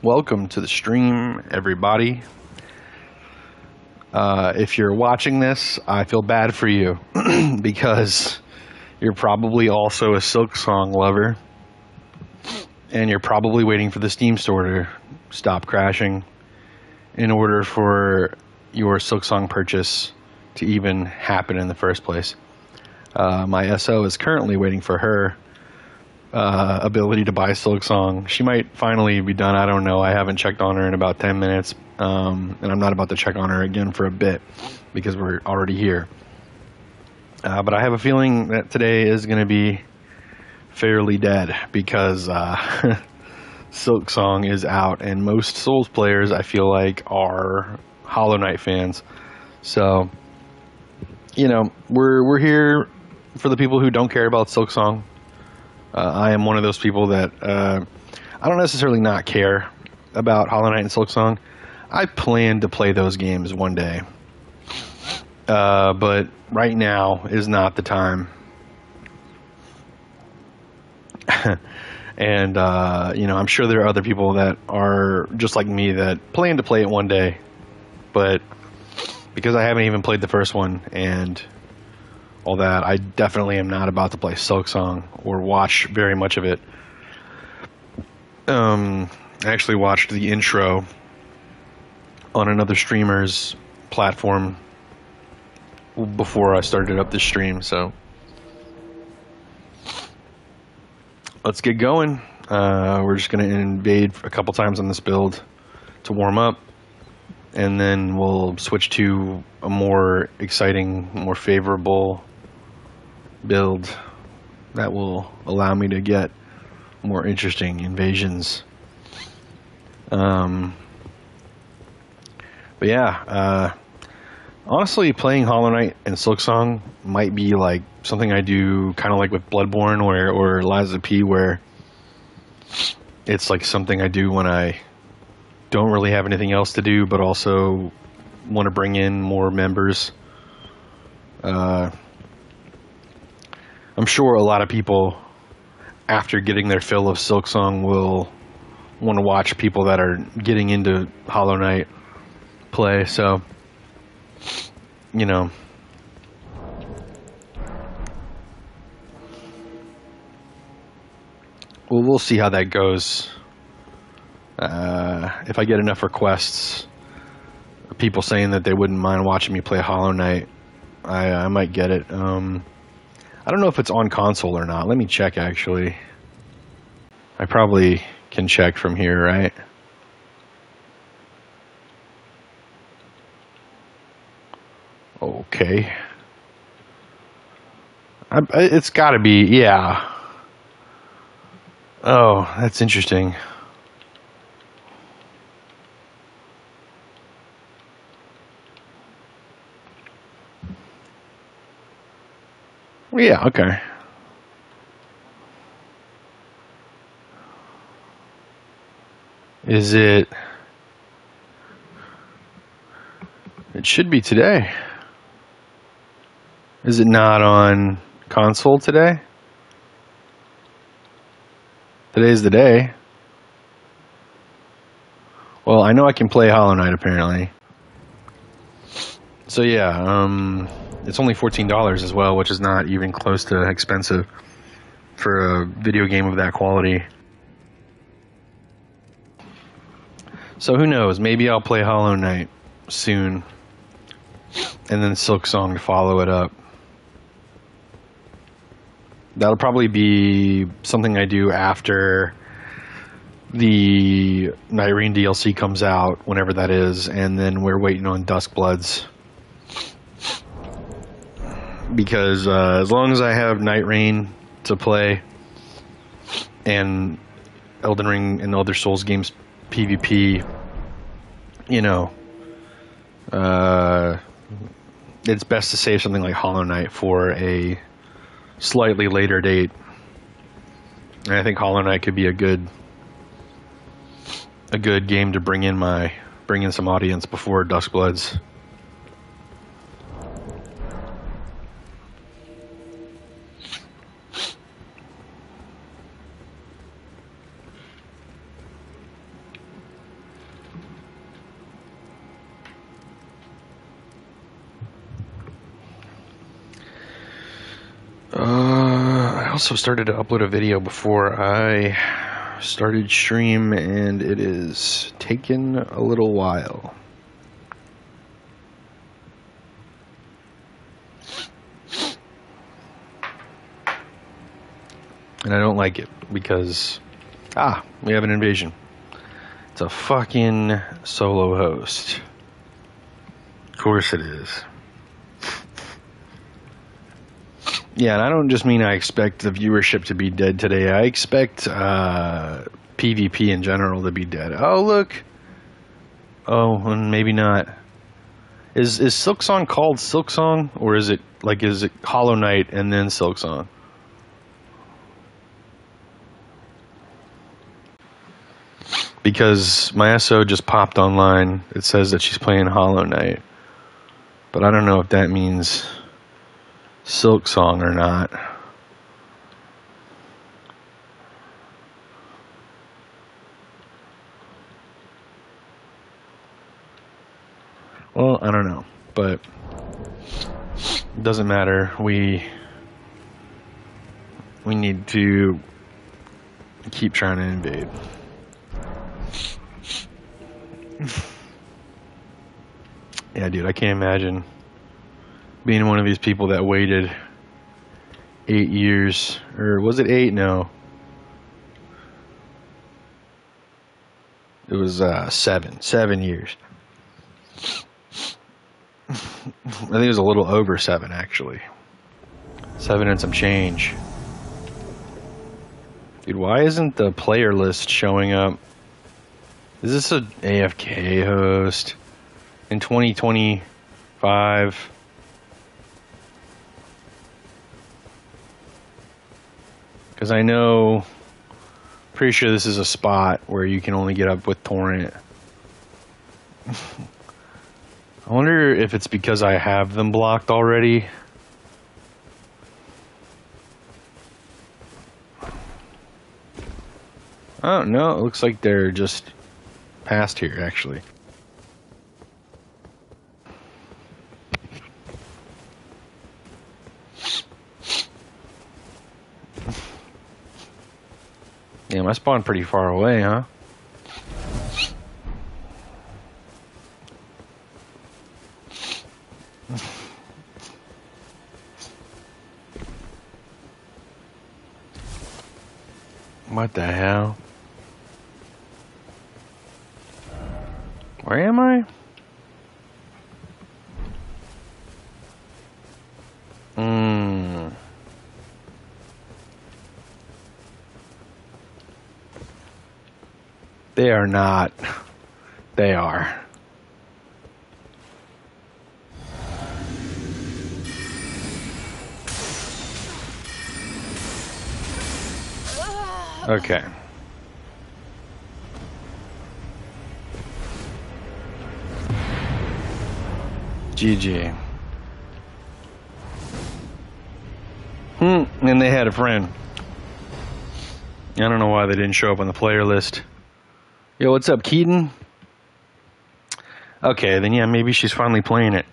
Welcome to the stream, everybody. If you're watching this, I feel bad for you because you're probably also a Silksong lover, and you're probably waiting for the Steam store to stop crashing in order for your Silksong purchase to even happen in the first place. My SO is currently waiting for her ability to buy Silksong. She might finally be done. I don't know. I haven't checked on her in about 10 minutes, and I'm not about to check on her again for a bit because we're already here. But I have a feeling that today is going to be fairly dead because Silksong is out, and most Souls players, I feel like, are Hollow Knight fans. So, you know, we're here for the people who don't care about Silksong. I am one of those people that I don't necessarily not care about Hollow Knight and Silksong. I plan to play those games one day, but right now is not the time. And you know, I'm sure there are other people that are just like me that plan to play it one day, but because I haven't even played the first one and all that, I definitely am not about to play Silksong or watch very much of it. I actually watched the intro on another streamer's platform before I started up this stream, so let's get going. We're just going to invade a couple times on this build to warm up, and then we'll switch to a more exciting, more favorable build that will allow me to get more interesting invasions. But yeah, honestly, playing Hollow Knight and Silksong might be like something I do kind of like with Bloodborne or Lies of P, where it's like something I do when I don't really have anything else to do, but also want to bring in more members. I'm sure a lot of people, after getting their fill of Silksong, will want to watch people that are getting into Hollow Knight play. So, you know, we'll see how that goes. If I get enough requests, people saying that they wouldn't mind watching me play Hollow Knight, I might get it. I don't know if it's on console or not. Let me check, actually. I probably can check from here, right? Okay. It's got to be, yeah. Oh, that's interesting. Yeah, okay. Is it... It should be today. Is it not on console today? Today's the day. Well, I know I can play Hollow Knight, apparently. So yeah, it's only $14 as well, which is not even close to expensive for a video game of that quality. So who knows? Maybe I'll play Hollow Knight soon, and then Silksong to follow it up. That'll probably be something I do after the Nightreign DLC comes out, whenever that is, and then we're waiting on Duskbloods. Because as long as I have Nightreign to play and Elden Ring and other Souls games PvP, you know, it's best to save something like Hollow Knight for a slightly later date. And I think Hollow Knight could be a good game to bring in some audience before Duskbloods. also started to upload a video before I started stream, and it is taken a little while. And I don't like it because, we have an invasion. It's a fucking solo host. Of course it is. Yeah, and I don't just mean I expect the viewership to be dead today. I expect PvP in general to be dead. Oh, look. Oh, and maybe not. Is Silksong called Silksong? Or is it Hollow Knight and then Silksong? Because my SO just popped online. It says that she's playing Hollow Knight. But I don't know if that means Silksong or not. Well, I don't know. But it doesn't matter. We need to keep trying to invade. Yeah, dude, I can't imagine being one of these people that waited 8 years. Or was it 8? No. It was 7. 7 years. I think it was a little over 7, actually. 7 and some change. Dude, why isn't the player list showing up? Is this a AFK host in 2025? Because I know, pretty sure this is a spot where you can only get up with torrent. I wonder if it's because I have them blocked already. Oh, no, it looks like they're just past here, actually. Damn, I spawned pretty far away, huh? What the hell? Where am I? They are not. They are. Okay. GG. And they had a friend. I don't know why they didn't show up on the player list. Yo, what's up, Keaton? Okay, then yeah, maybe she's finally playing it.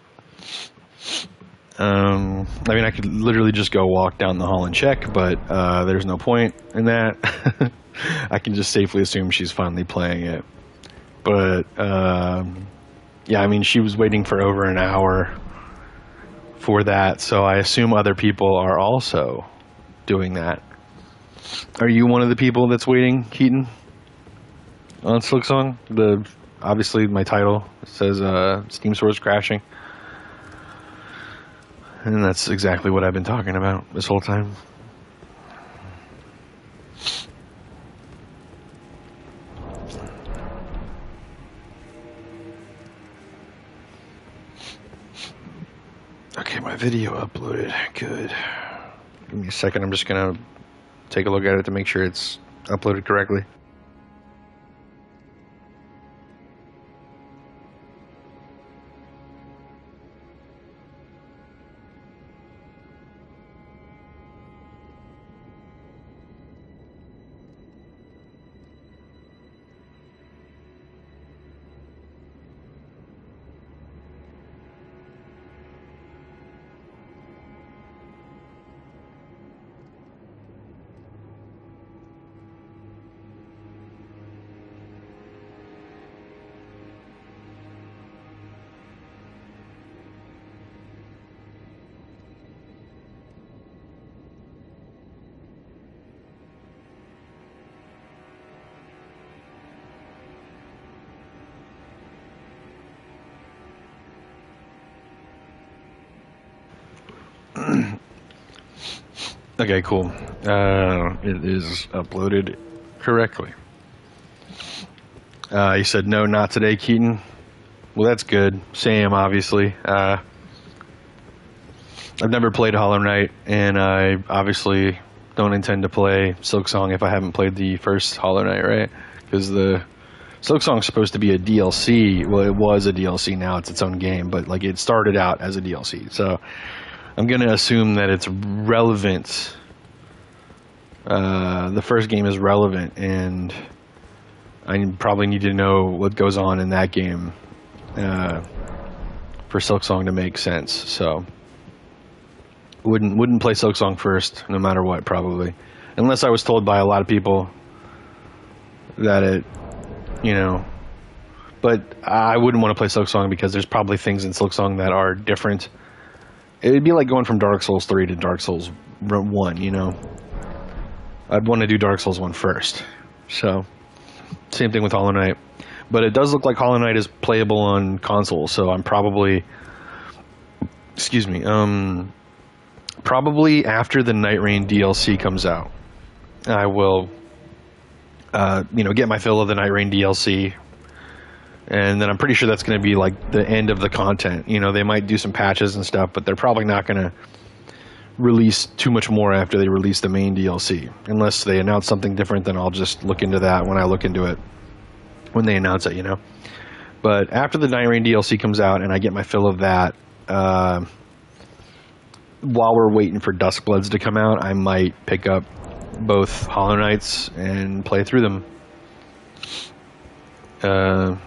I mean, I could literally just go walk down the hall and check, but there's no point in that. I can just safely assume she's finally playing it. But, yeah, I mean, she was waiting for over an hour for that, so I assume other people are also doing that. Are you one of the people that's waiting, Keaton? On Silksong? Obviously, my title says Steam Source crashing. And that's exactly what I've been talking about this whole time. Okay, my video uploaded. Good. Give me a second. I'm just going to take a look at it to make sure it's uploaded correctly. Okay, cool. It is uploaded correctly. He said, no, not today, Keaton. Well, that's good. Sam, obviously. I've never played Hollow Knight, and I obviously don't intend to play Silksong if I haven't played the first Hollow Knight, right? Because the Silksong's supposed to be a DLC. Well, it was a DLC. Now it's its own game, but like it started out as a DLC. So I'm gonna assume that it's relevant. The first game is relevant, and I probably need to know what goes on in that game for Silksong to make sense. So wouldn't play Silksong first, no matter what, probably, unless I was told by a lot of people that it, you know. But I wouldn't want to play Silksong because there's probably things in Silksong that are different. It'd be like going from Dark Souls 3 to Dark Souls 1, you know. I'd want to do Dark Souls 1 first. So, same thing with Hollow Knight. But it does look like Hollow Knight is playable on console, so I'm probably... Excuse me. Probably after the Night Rain DLC comes out, I will, get my fill of the Night Rain DLC. And then I'm pretty sure that's going to be like the end of the content. You know, they might do some patches and stuff, but they're probably not going to release too much more after they release the main DLC. Unless they announce something different, then I'll just look into that when I look into it, when they announce it, you know. But after the Night Rain DLC comes out and I get my fill of that, while we're waiting for Duskbloods to come out, I might pick up both Hollow Knights and play through them. I've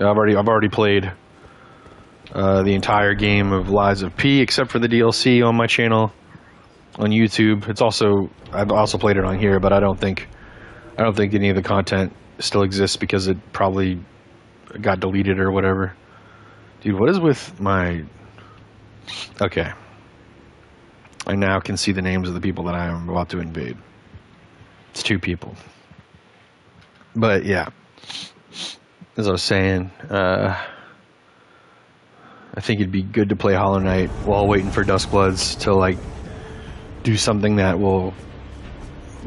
already played the entire game of Lies of P, except for the DLC on my channel on YouTube. I've also played it on here, but I don't think any of the content still exists because it probably got deleted or whatever. Dude, what is with my... Okay. I now can see the names of the people that I am about to invade. It's 2 people. But yeah, as I was saying, I think it'd be good to play Hollow Knight while waiting for Duskbloods to like do something that will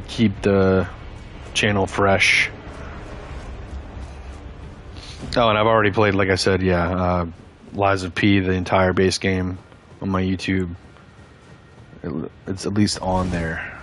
keep the channel fresh. Oh, and I've already played, like I said, Lies of P, the entire base game on my YouTube. It's at least on there.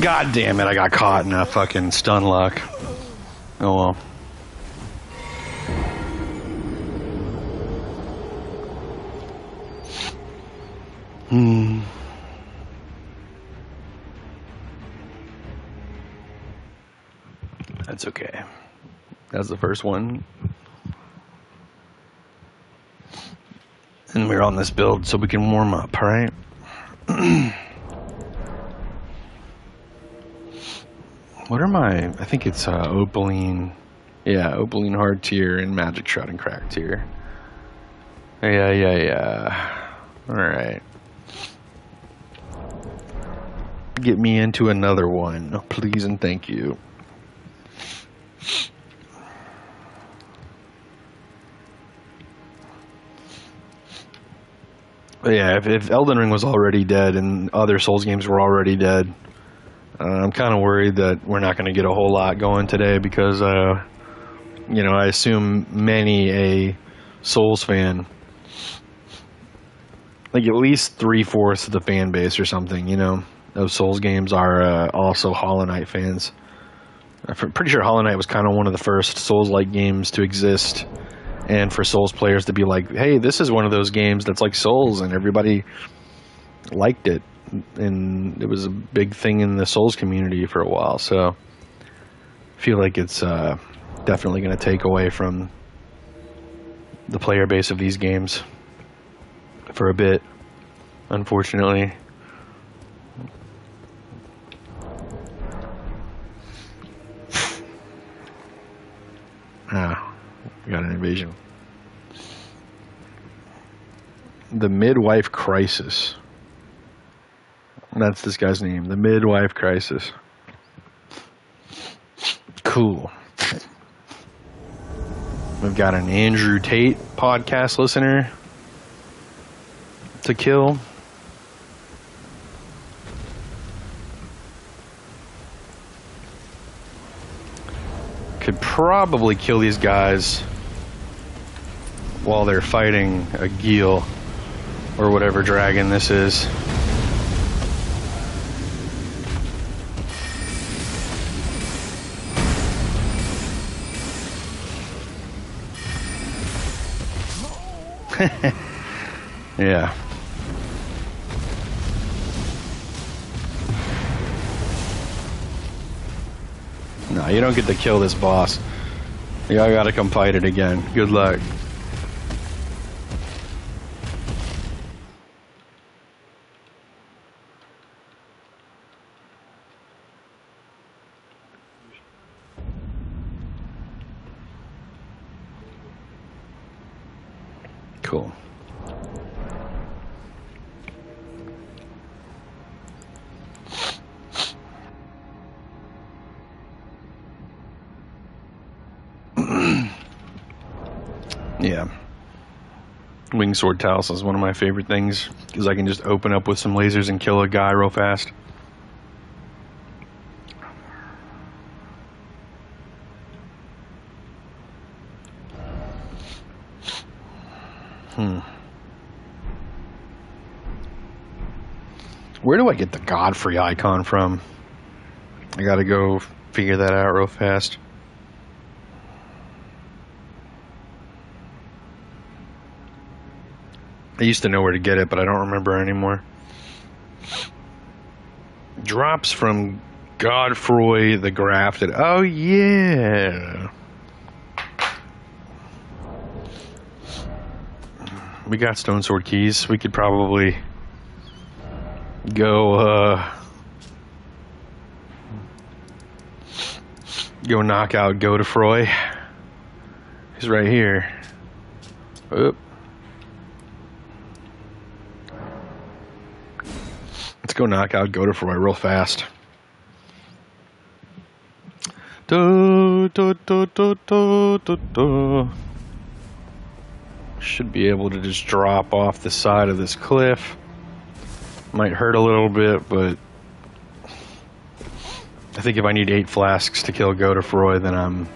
God damn it, I got caught in a fucking stun lock. Oh well. That's okay. That's the first one. And we're on this build so we can warm up, alright? What are my... I think it's Opaline. Yeah, Opaline hard tier and Magic Shroud and Crack tier. Yeah. Alright. Get me into another one, please and thank you. But yeah, if Elden Ring was already dead and other Souls games were already dead, I'm kind of worried that we're not going to get a whole lot going today because, I assume many a Souls fan, like at least 3/4 of the fan base or something, of Souls games are also Hollow Knight fans. I'm pretty sure Hollow Knight was kind of one of the first Souls-like games to exist, and for Souls players to be like, hey, this is one of those games that's like Souls, and everybody liked it. and it was a big thing in the Souls community for a while. So I feel like it's definitely going to take away from the player base of these games for a bit, unfortunately. We got an invasion. The Midwife Crisis. That's this guy's name. The Midwife Crisis. Cool. We've got an Andrew Tate podcast listener to kill. Could probably kill these guys while they're fighting a Geel or whatever dragon this is. Yeah. No, you don't get to kill this boss. You gotta come fight it again. Good luck. Cool. Yeah. Wingsword Talus is one of my favorite things because I can just open up with some lasers and kill a guy real fast. Where do I get the Godfrey icon from? I gotta go figure that out real fast. I used to know where to get it, but I don't remember anymore. Drops from Godfrey the Grafted. Oh, yeah. We got Stone Sword keys. We could probably go knock out Godefroy. He's right here. Oop. Let's go knock out Godefroy real fast. Should be able to just drop off the side of this cliff. Might hurt a little bit, but I think if I need 8 flasks to kill Godefroy, then I'm,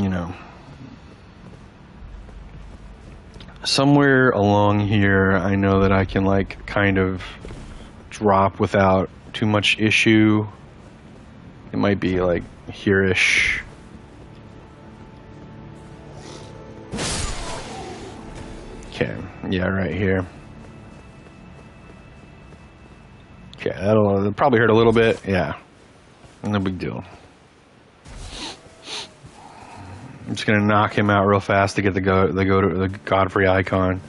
you know, somewhere along here. I know that I can like kind of drop without too much issue. It might be like here-ish. Okay, yeah, right here. Okay, that'll probably hurt a little bit. Yeah, no big deal. I'm just gonna knock him out real fast to get the Godfrey icon.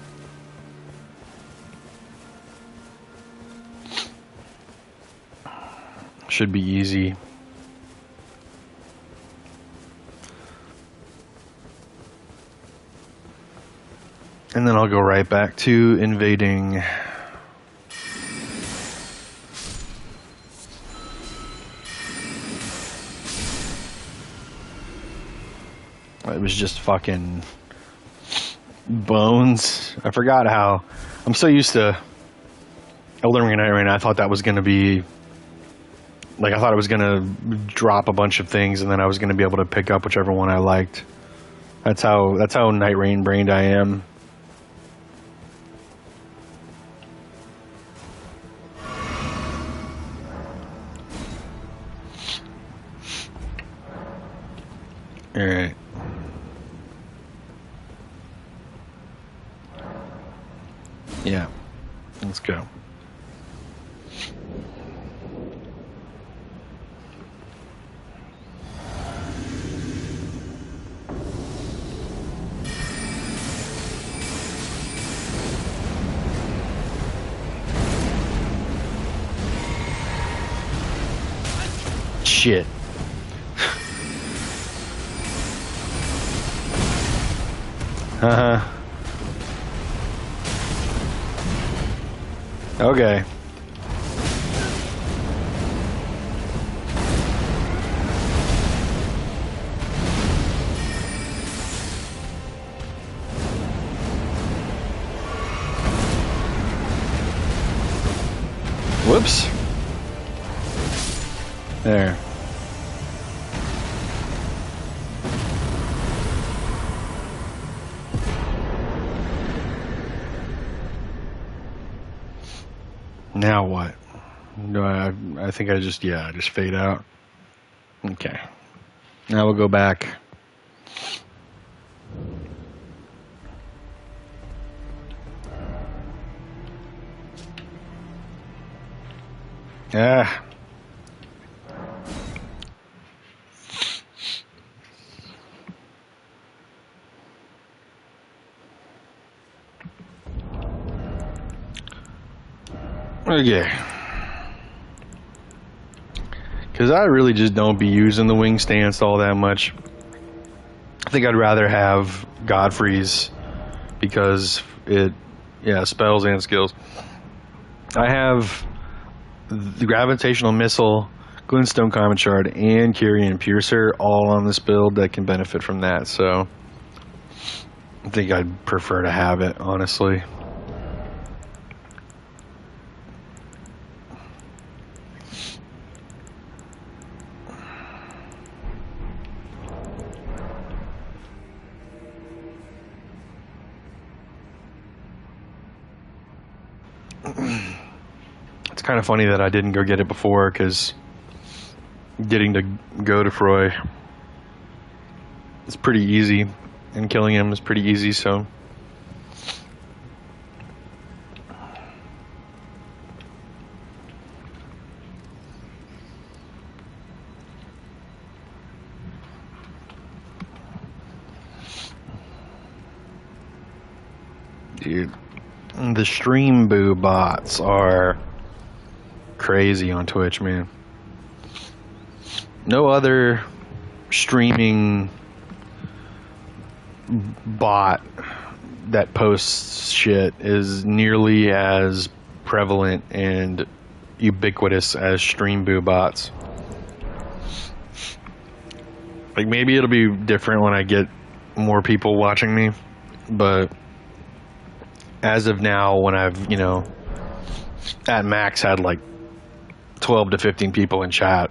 Should be easy. And then I'll go right back to invading. It was just fucking bones. I forgot how. I'm so used to Elden Ring right now. I thought that was going to be like, I thought it was going to drop a bunch of things and then I was going to be able to pick up whichever one I liked. That's how Night Rain brained I am. All right. Yeah, let's go. Shit. Okay. Whoops. There. Now what? Do I think I just fade out. Okay. Now we'll go back. Ah. Okay. Because I really just don't be using the wing stance all that much. I think I'd rather have Godfrey's because spells and skills. I have the Gravitational Missile, Glintstone Common Shard, and Kyrian Piercer all on this build that can benefit from that, so I think I'd prefer to have it, honestly. It's kind of funny that I didn't go get it before, because getting to go to Froy is pretty easy, and killing him is pretty easy, so... Dude, the stream boo bots are crazy on Twitch, man. No other streaming bot that posts shit is nearly as prevalent and ubiquitous as stream boo bots. Like, maybe it'll be different when I get more people watching me, but as of now, when I've, at max had like 12 to 15 people in chat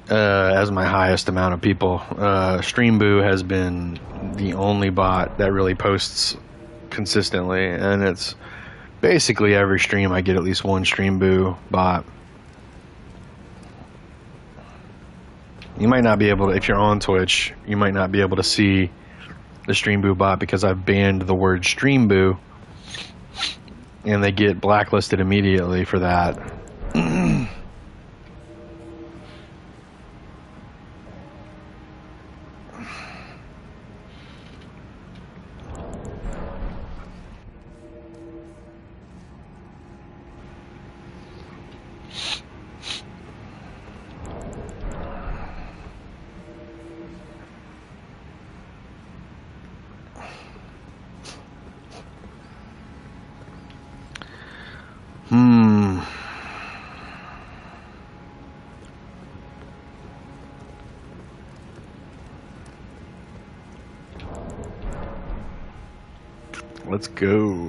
as my highest amount of people, Streamboo has been the only bot that really posts consistently, and it's basically every stream I get at least one Streamboo bot. You might not be able to, if you're on Twitch, you might not be able to see the Streamboo bot because I've banned the word Streamboo, and they get blacklisted immediately for that.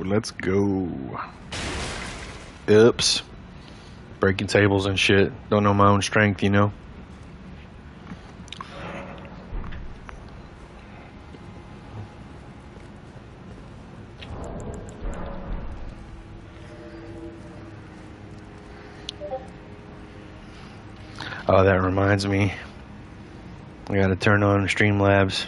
Let's go. Oops. Breaking tables and shit. Don't know my own strength, Oh, that reminds me. I gotta turn on Streamlabs.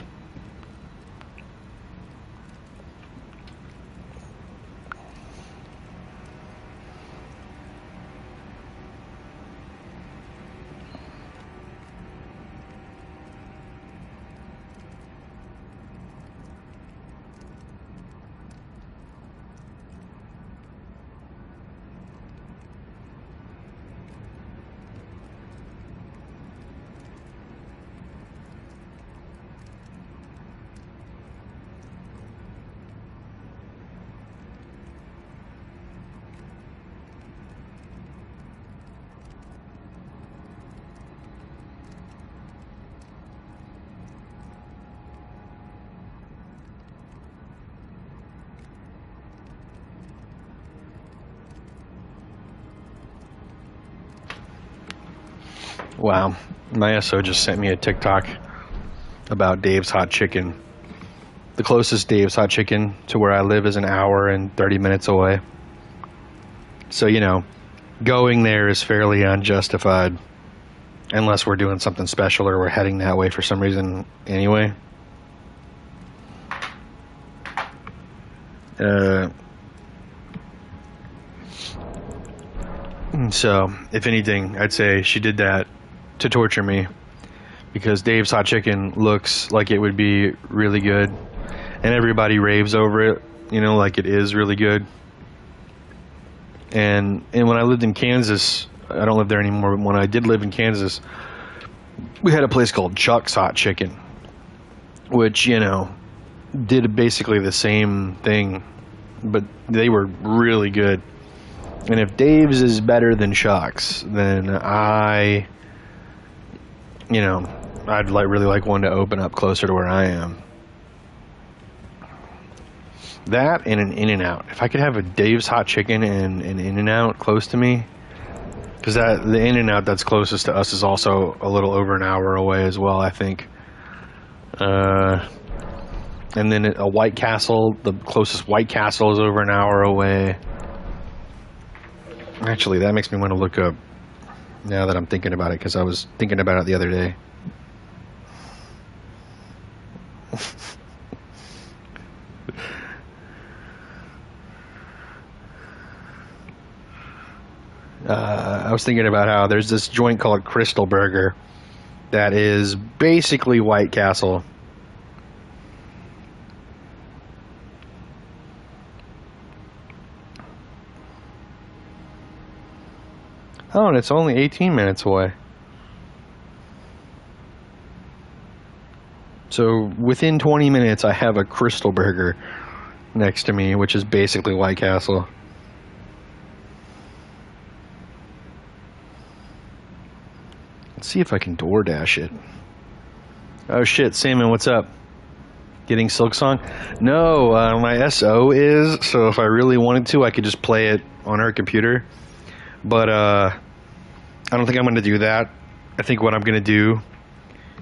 Wow. My SO just sent me a TikTok about Dave's Hot Chicken. The closest Dave's Hot Chicken to where I live is an hour and 30 minutes away. So, you know, going there is fairly unjustified. Unless we're doing something special or we're heading that way for some reason anyway. So, if anything, I'd say she did that to torture me. Because Dave's Hot Chicken looks like it would be really good. And everybody raves over it, you know, like it is really good. And when I lived in Kansas, I don't live there anymore, but when I did live in Kansas, we had a place called Chuck's Hot Chicken, which, you know, did basically the same thing, but they were really good. And if Dave's is better than Chuck's, then I'd really like one to open up closer to where I am. That and an In-N-Out. If I could have a Dave's Hot Chicken and an In-N-Out close to me, because the In-N-Out that's closest to us is also a little over an hour away as well, I think. And then a White Castle, the closest White Castle is over an hour away. Actually, that makes me want to look up now that I'm thinking about it, because I was thinking about it the other day. I was thinking about how there's this joint called Crystal Burger that is basically White Castle. Oh, and it's only 18 minutes away. So within 20 minutes, I have a Crystal Burger next to me, which is basically White Castle. Let's see if I can DoorDash it. Oh shit, Salmon, what's up? Getting Silksong? No, my SO is, so if I really wanted to, I could just play it on her computer. But I don't think I'm going to do that. I think what I'm going to do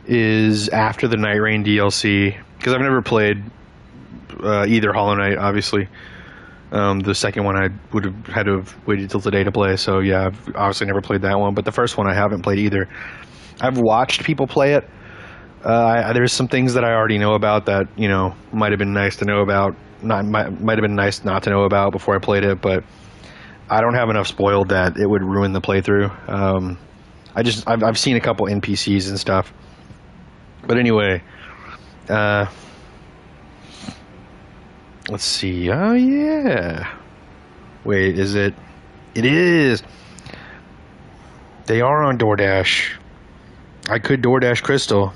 is after the Night Rain DLC, because I've never played either Hollow Knight, obviously. The second one I would have had to have waited till today to play, so yeah, I've obviously never played that one, but the first one I haven't played either. I've watched people play it. There's some things that I already know about that, you know, might have been nice to know about, might have been nice not to know about before I played it, but I don't have enough spoiled that it would ruin the playthrough. I've seen a couple NPCs and stuff. But anyway, let's see. Oh, yeah. Wait, is it? It is. They are on DoorDash. I could DoorDash Crystal.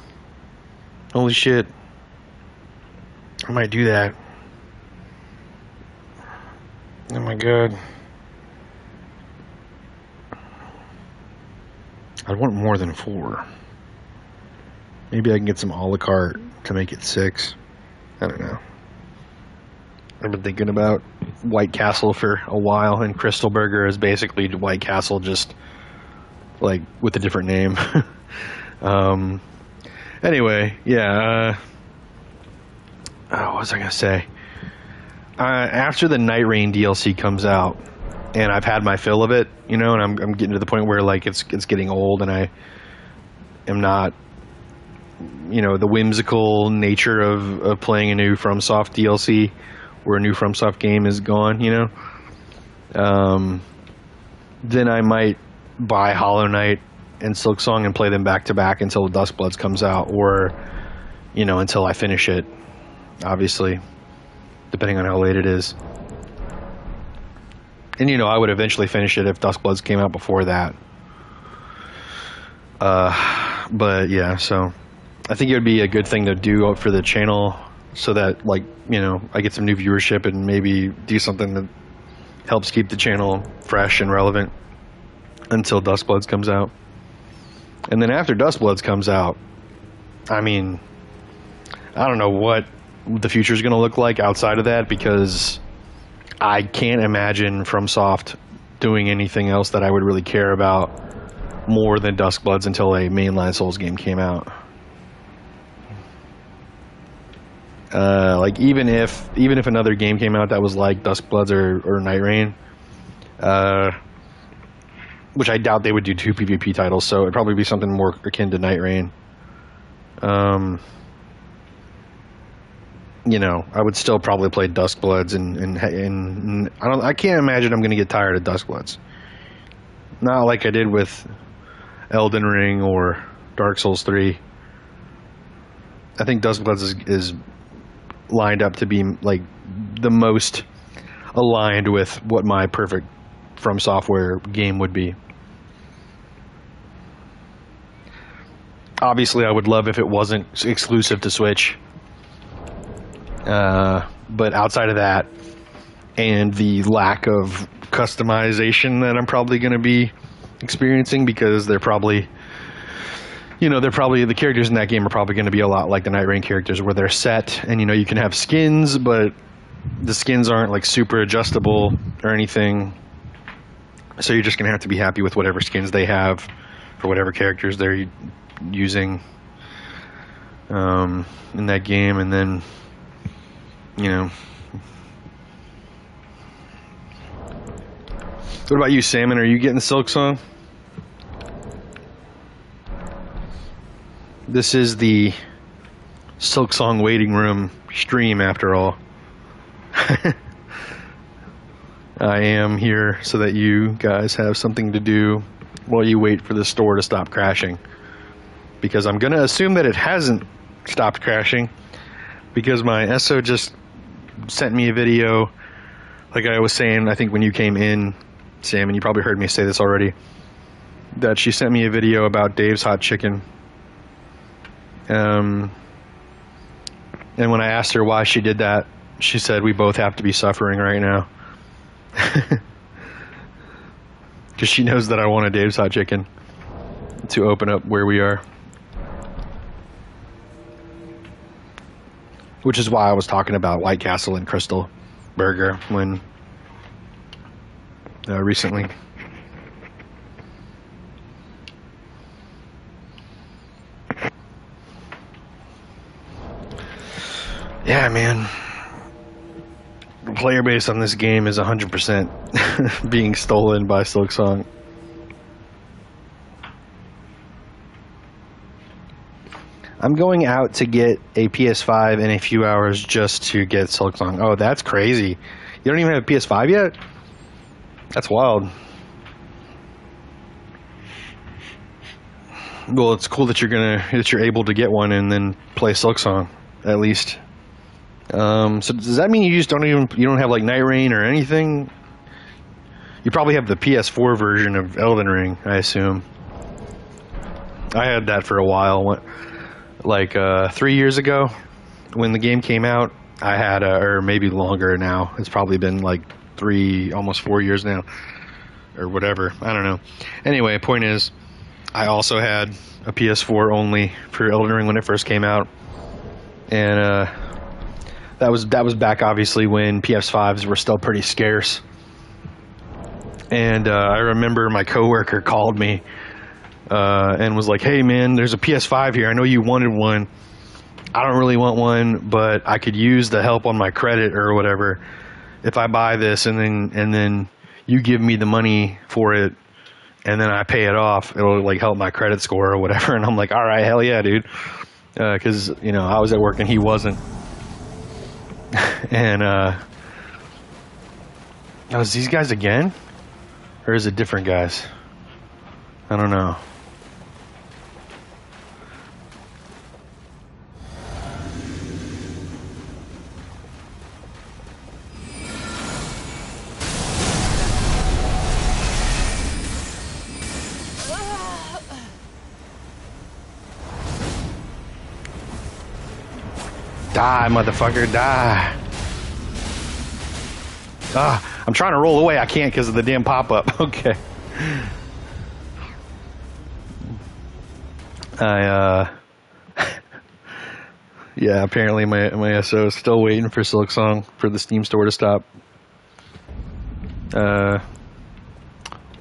Holy shit. I might do that. Oh my god. I want more than 4. Maybe I can get some a la carte to make it 6. I don't know. I've been thinking about White Castle for a while, and Crystal Burger is basically White Castle, just like with a different name. Anyway, yeah. What was I gonna say? After the Night Rain DLC comes out, and I've had my fill of it, you know, and I'm getting to the point where like it's getting old, and I am not, you know, the whimsical nature of playing a new FromSoft DLC where a new FromSoft game is gone, you know. Then I might buy Hollow Knight and Silksong and play them back to back until Duskbloods comes out, or, you know, until I finish it, obviously, depending on how late it is. And, you know, I would eventually finish it if Duskbloods came out before that. But, yeah, so I think it would be a good thing to do for the channel so that, like, you know, I get some new viewership and maybe do something that helps keep the channel fresh and relevant until Duskbloods comes out. And then after Duskbloods comes out, I mean, I don't know what the future is going to look like outside of that, because I can't imagine FromSoft doing anything else that I would really care about more than Duskbloods until a mainline Souls game came out. Like even if another game came out that was like Duskbloods or Night Rain, which I doubt they would do 2 PvP titles, so it'd probably be something more akin to Night Rain. You know, I would still probably play Duskbloods, and I can't imagine I'm going to get tired of Duskbloods. Not like I did with Elden Ring or Dark Souls 3. I think Duskbloods is lined up to be like the most aligned with what my perfect From Software game would be. Obviously, I would love if it wasn't exclusive to Switch. But outside of that, and the lack of customization that I'm probably going to be experiencing, because they're probably, the characters in that game are probably going to be a lot like the Night Rain characters, where they're set, and you can have skins, but the skins aren't like super adjustable or anything. So you're just going to have to be happy with whatever skins they have for whatever characters they're using in that game, and then What about you, Salmon? Are you getting Silk Song? This is the Silk Song waiting room stream, after all. I am here so that you guys have something to do while you wait for the store to stop crashing. Because I'm going to assume that it hasn't stopped crashing, because my SO just sent me a video, like I was saying, I think when you came in, Sam, and you probably heard me say this already, that she sent me a video about Dave's Hot Chicken. And when I asked her why she did that, she said we both have to be suffering right now. Because she knows that I want a Dave's Hot Chicken to open up where we are. Which is why I was talking about White Castle and Crystal Burger when recently. Yeah, man. The player base on this game is 100% being stolen by Silksong. I'm going out to get a PS5 in a few hours just to get Silksong. Oh, that's crazy. You don't even have a PS5 yet? That's wild. Well, it's cool that you're able to get one and then play Silksong, at least. So does that mean you don't have like Night Rain or anything? You probably have the PS4 version of Elden Ring, I assume. I had that for a while. Like 3 years ago, when the game came out, I had or maybe longer now. It's probably been like almost 4 years now, or whatever. I don't know. Anyway, point is, I also had a PS4 only for Elden Ring when it first came out, and that was back obviously when PS5s were still pretty scarce. And I remember my coworker called me. And was like, hey man, there's a PS5 here. I know you wanted one. I don't really want one, but I could use the help on my credit or whatever if I buy this, and then you give me the money for it, and then I pay it off. It'll like help my credit score or whatever. And I'm like, all right, hell yeah, dude. Because I was at work and he wasn't. And is these guys again, or is it different guys? I don't know. Die, motherfucker, die. I'm trying to roll away. I can't because of the damn pop-up. Okay. Yeah, apparently my SO is still waiting for Silksong for the Steam store to stop.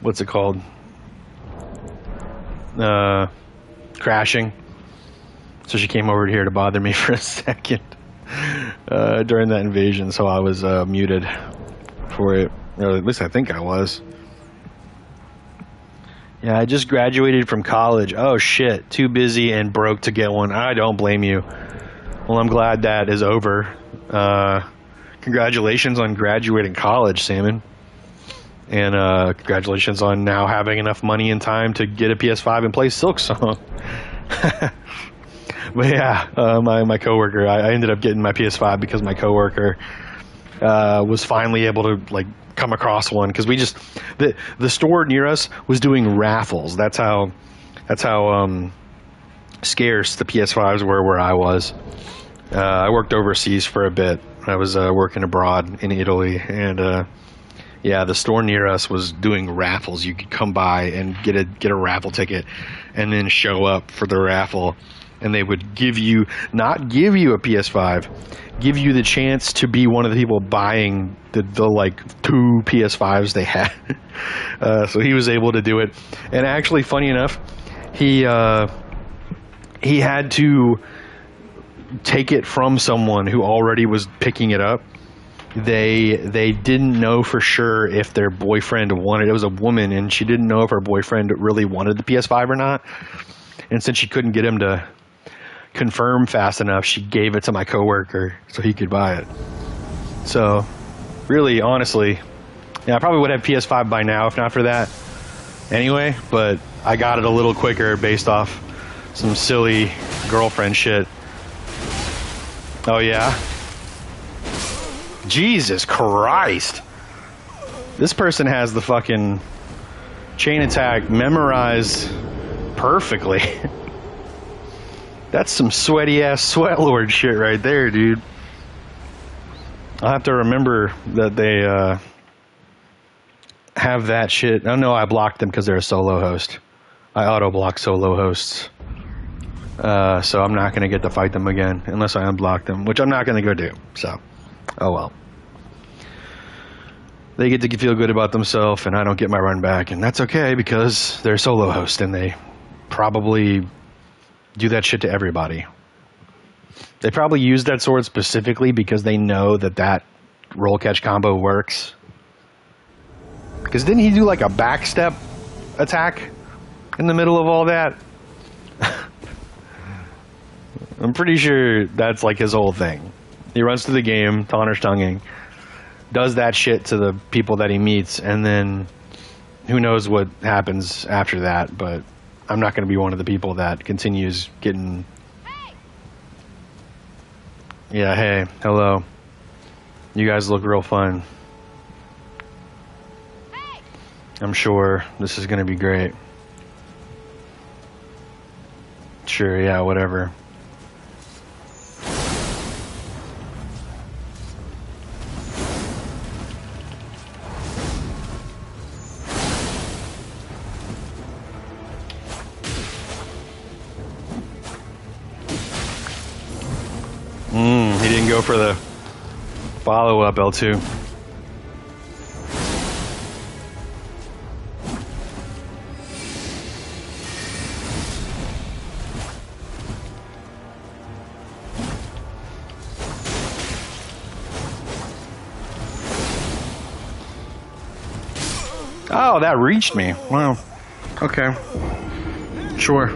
What's it called? crashing. So she came over here to bother me for a second during that invasion. So I was muted for it. Or at least I think I was. Yeah, I just graduated from college. Oh shit, too busy and broke to get one. I don't blame you. Well, I'm glad that is over. Congratulations on graduating college, Salmon. And congratulations on now having enough money and time to get a PS5 and play Silksong. But yeah, my coworker, I ended up getting my PS5 because my coworker was finally able to like come across one, because the store near us was doing raffles. That's how scarce the PS5s were where I was. I worked overseas for a bit. I was working abroad in Italy, and yeah, the store near us was doing raffles. You could come by and get a raffle ticket, and then show up for the raffle, and they would not give you a PS5, give you the chance to be one of the people buying the like 2 PS5s they had. So he was able to do it, and actually, funny enough, he had to take it from someone who already was picking it up. They didn't know for sure if their boyfriend wanted it. It was a woman, and she didn't know if her boyfriend really wanted the PS5 or not. And since she couldn't get him to confirm fast enough, she gave it to my coworker so he could buy it. So really, honestly, yeah, I probably would have PS5 by now if not for that anyway, but I got it a little quicker based off some silly girlfriend shit. Oh yeah? Jesus Christ. This person has the fucking chain attack memorized perfectly. That's some sweaty ass sweat lord shit right there, dude. I'll have to remember that they have that shit. Oh no, I blocked them because they're a solo host. I auto block solo hosts. So I'm not going to get to fight them again unless I unblock them, which I'm not going to go do. So, oh well. They get to feel good about themselves, and I don't get my run back, and that's okay because they're a solo host, and they probably do that shit to everybody. They probably use that sword specifically because they know that roll catch combo works. Because didn't he do like a backstep attack in the middle of all that? I'm pretty sure that's like his whole thing. He runs through the game, Tanner's tonguing, does that shit to the people that he meets, and then who knows what happens after that, but I'm not going to be one of the people that continues getting... Yeah, hey, hello. You guys look real fun. I'm sure this is going to be great. Sure, yeah, whatever. He didn't go for the follow-up L2. Oh, that reached me. Wow. Okay. Sure.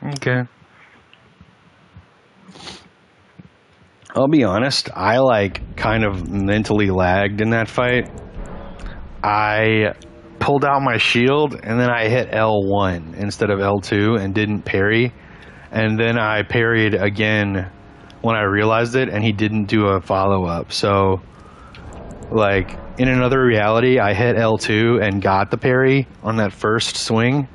Okay. I'll be honest, I like kind of mentally lagged in that fight. I pulled out my shield and then I hit L1 instead of L2 and didn't parry. And then I parried again when I realized it, and he didn't do a follow-up. So, like, in another reality, I hit L2 and got the parry on that first swing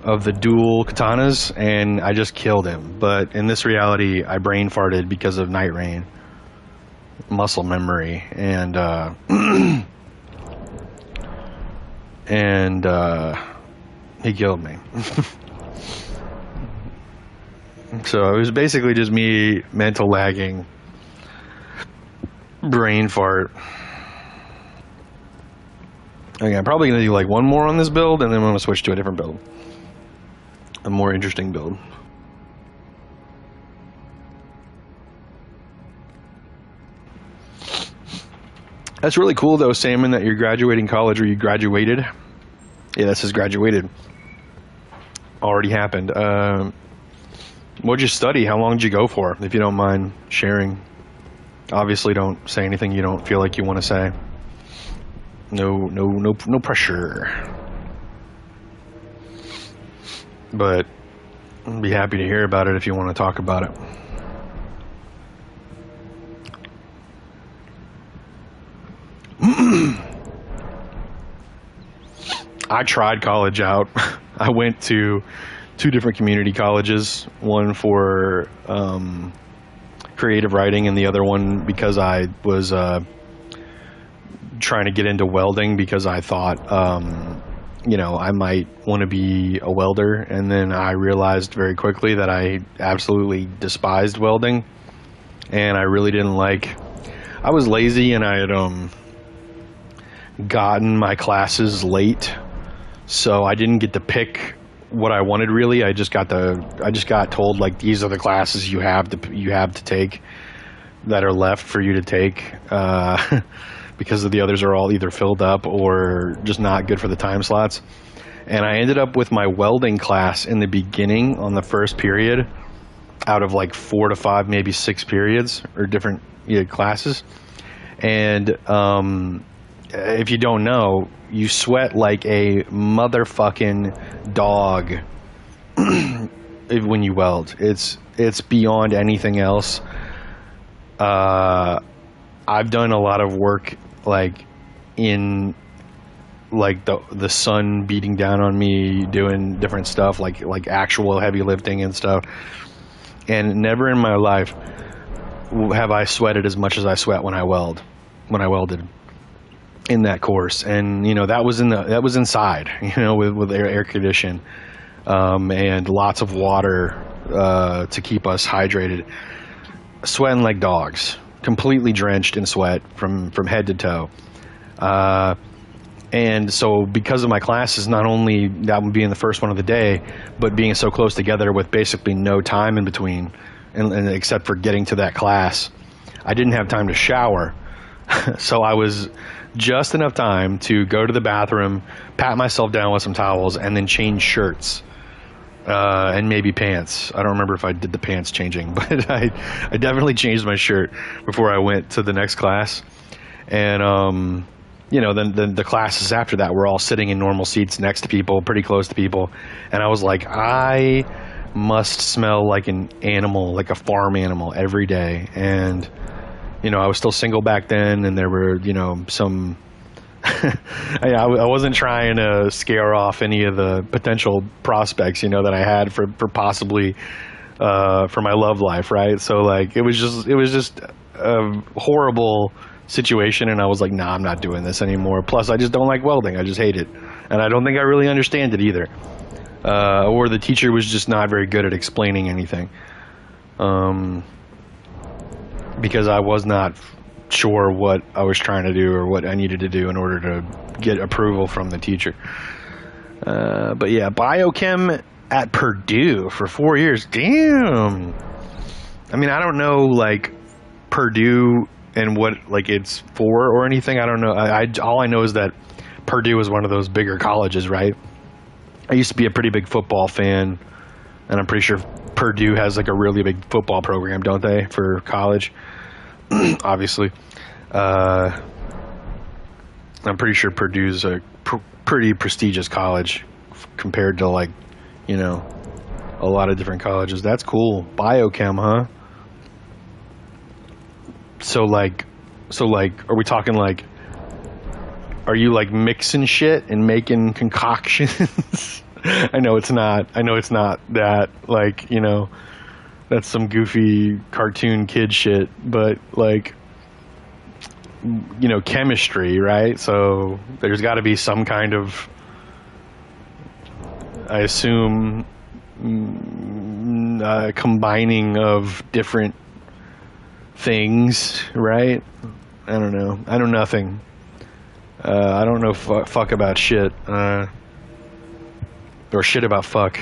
of the dual katanas, and I just killed him. But in this reality, I brain farted because of Night Rain. Muscle memory. And, he killed me. So it was basically just me mental lagging, brain fart. Okay, I'm probably going to do like one more on this build, and then I'm going to switch to a different build. A more interesting build. That's really cool, though, Salmon, that you're graduating college, or you graduated. Yeah, that says graduated. Already happened. What'd you study? How long did you go for, if you don't mind sharing? Obviously, don't say anything you don't feel like you want to say. No pressure. But I'd be happy to hear about it if you want to talk about it. I tried college out. I went to 2 different community colleges, one for creative writing and the other one because I was trying to get into welding because I thought, I might want to be a welder. And then I realized very quickly that I absolutely despised welding, and I really didn't like. I was lazy, and I had gotten my classes late, so I didn't get to pick what I wanted really. I just got told, like, these are the classes you have to take that are left for you to take, because the others are all either filled up or just not good for the time slots. And I ended up with my welding class in the beginning on the first period out of like 4 to 5, maybe 6 periods or different classes. And if you don't know, you sweat like a motherfucking dog when you weld. It's beyond anything else. I've done a lot of work like in like the sun beating down on me, doing different stuff like actual heavy lifting and stuff, and never in my life have I sweated as much as I sweat when I welded in that course. And that was inside, with air condition, and lots of water to keep us hydrated, sweating like dogs, completely drenched in sweat from head to toe. And so because of my classes, not only that one being the first one of the day, but being so close together with basically no time in between, and except for getting to that class, I didn't have time to shower. So I was just enough time to go to the bathroom, pat myself down with some towels, and then change shirts. And maybe pants. I don't remember if I did the pants changing, but I definitely changed my shirt before I went to the next class. And then the classes after that were all sitting in normal seats next to people, pretty close to people. And I was like, I must smell like an animal, like a farm animal every day. And I was still single back then, and there were some I wasn't trying to scare off any of the potential prospects, that I had for possibly for my love life, right? So like it was just a horrible situation, and I was like, nah, I'm not doing this anymore. Plus, I just don't like welding. I just hate it, and I don't think I really understand it either. Or the teacher was just not very good at explaining anything, because I was not sure what I was trying to do or what I needed to do in order to get approval from the teacher. But yeah, biochem at Purdue for 4 years. Damn. I mean, I don't know like Purdue and what like it's for or anything. I don't know. All I know is that Purdue is one of those bigger colleges, right? I used to be a pretty big football fan, and I'm pretty sure Purdue has like a really big football program, don't they, for college? Obviously. I'm pretty sure Purdue's a pretty prestigious college compared to like, a lot of different colleges. That's cool. Biochem, huh? So like, are we talking like, are you like mixing shit and making concoctions? I know it's not that, like, that's some goofy cartoon kid shit, but like, chemistry, right? So there's got to be some kind of, I assume, combining of different things, right? I don't know. I know nothing. I don't know fuck about shit. Or shit about fuck.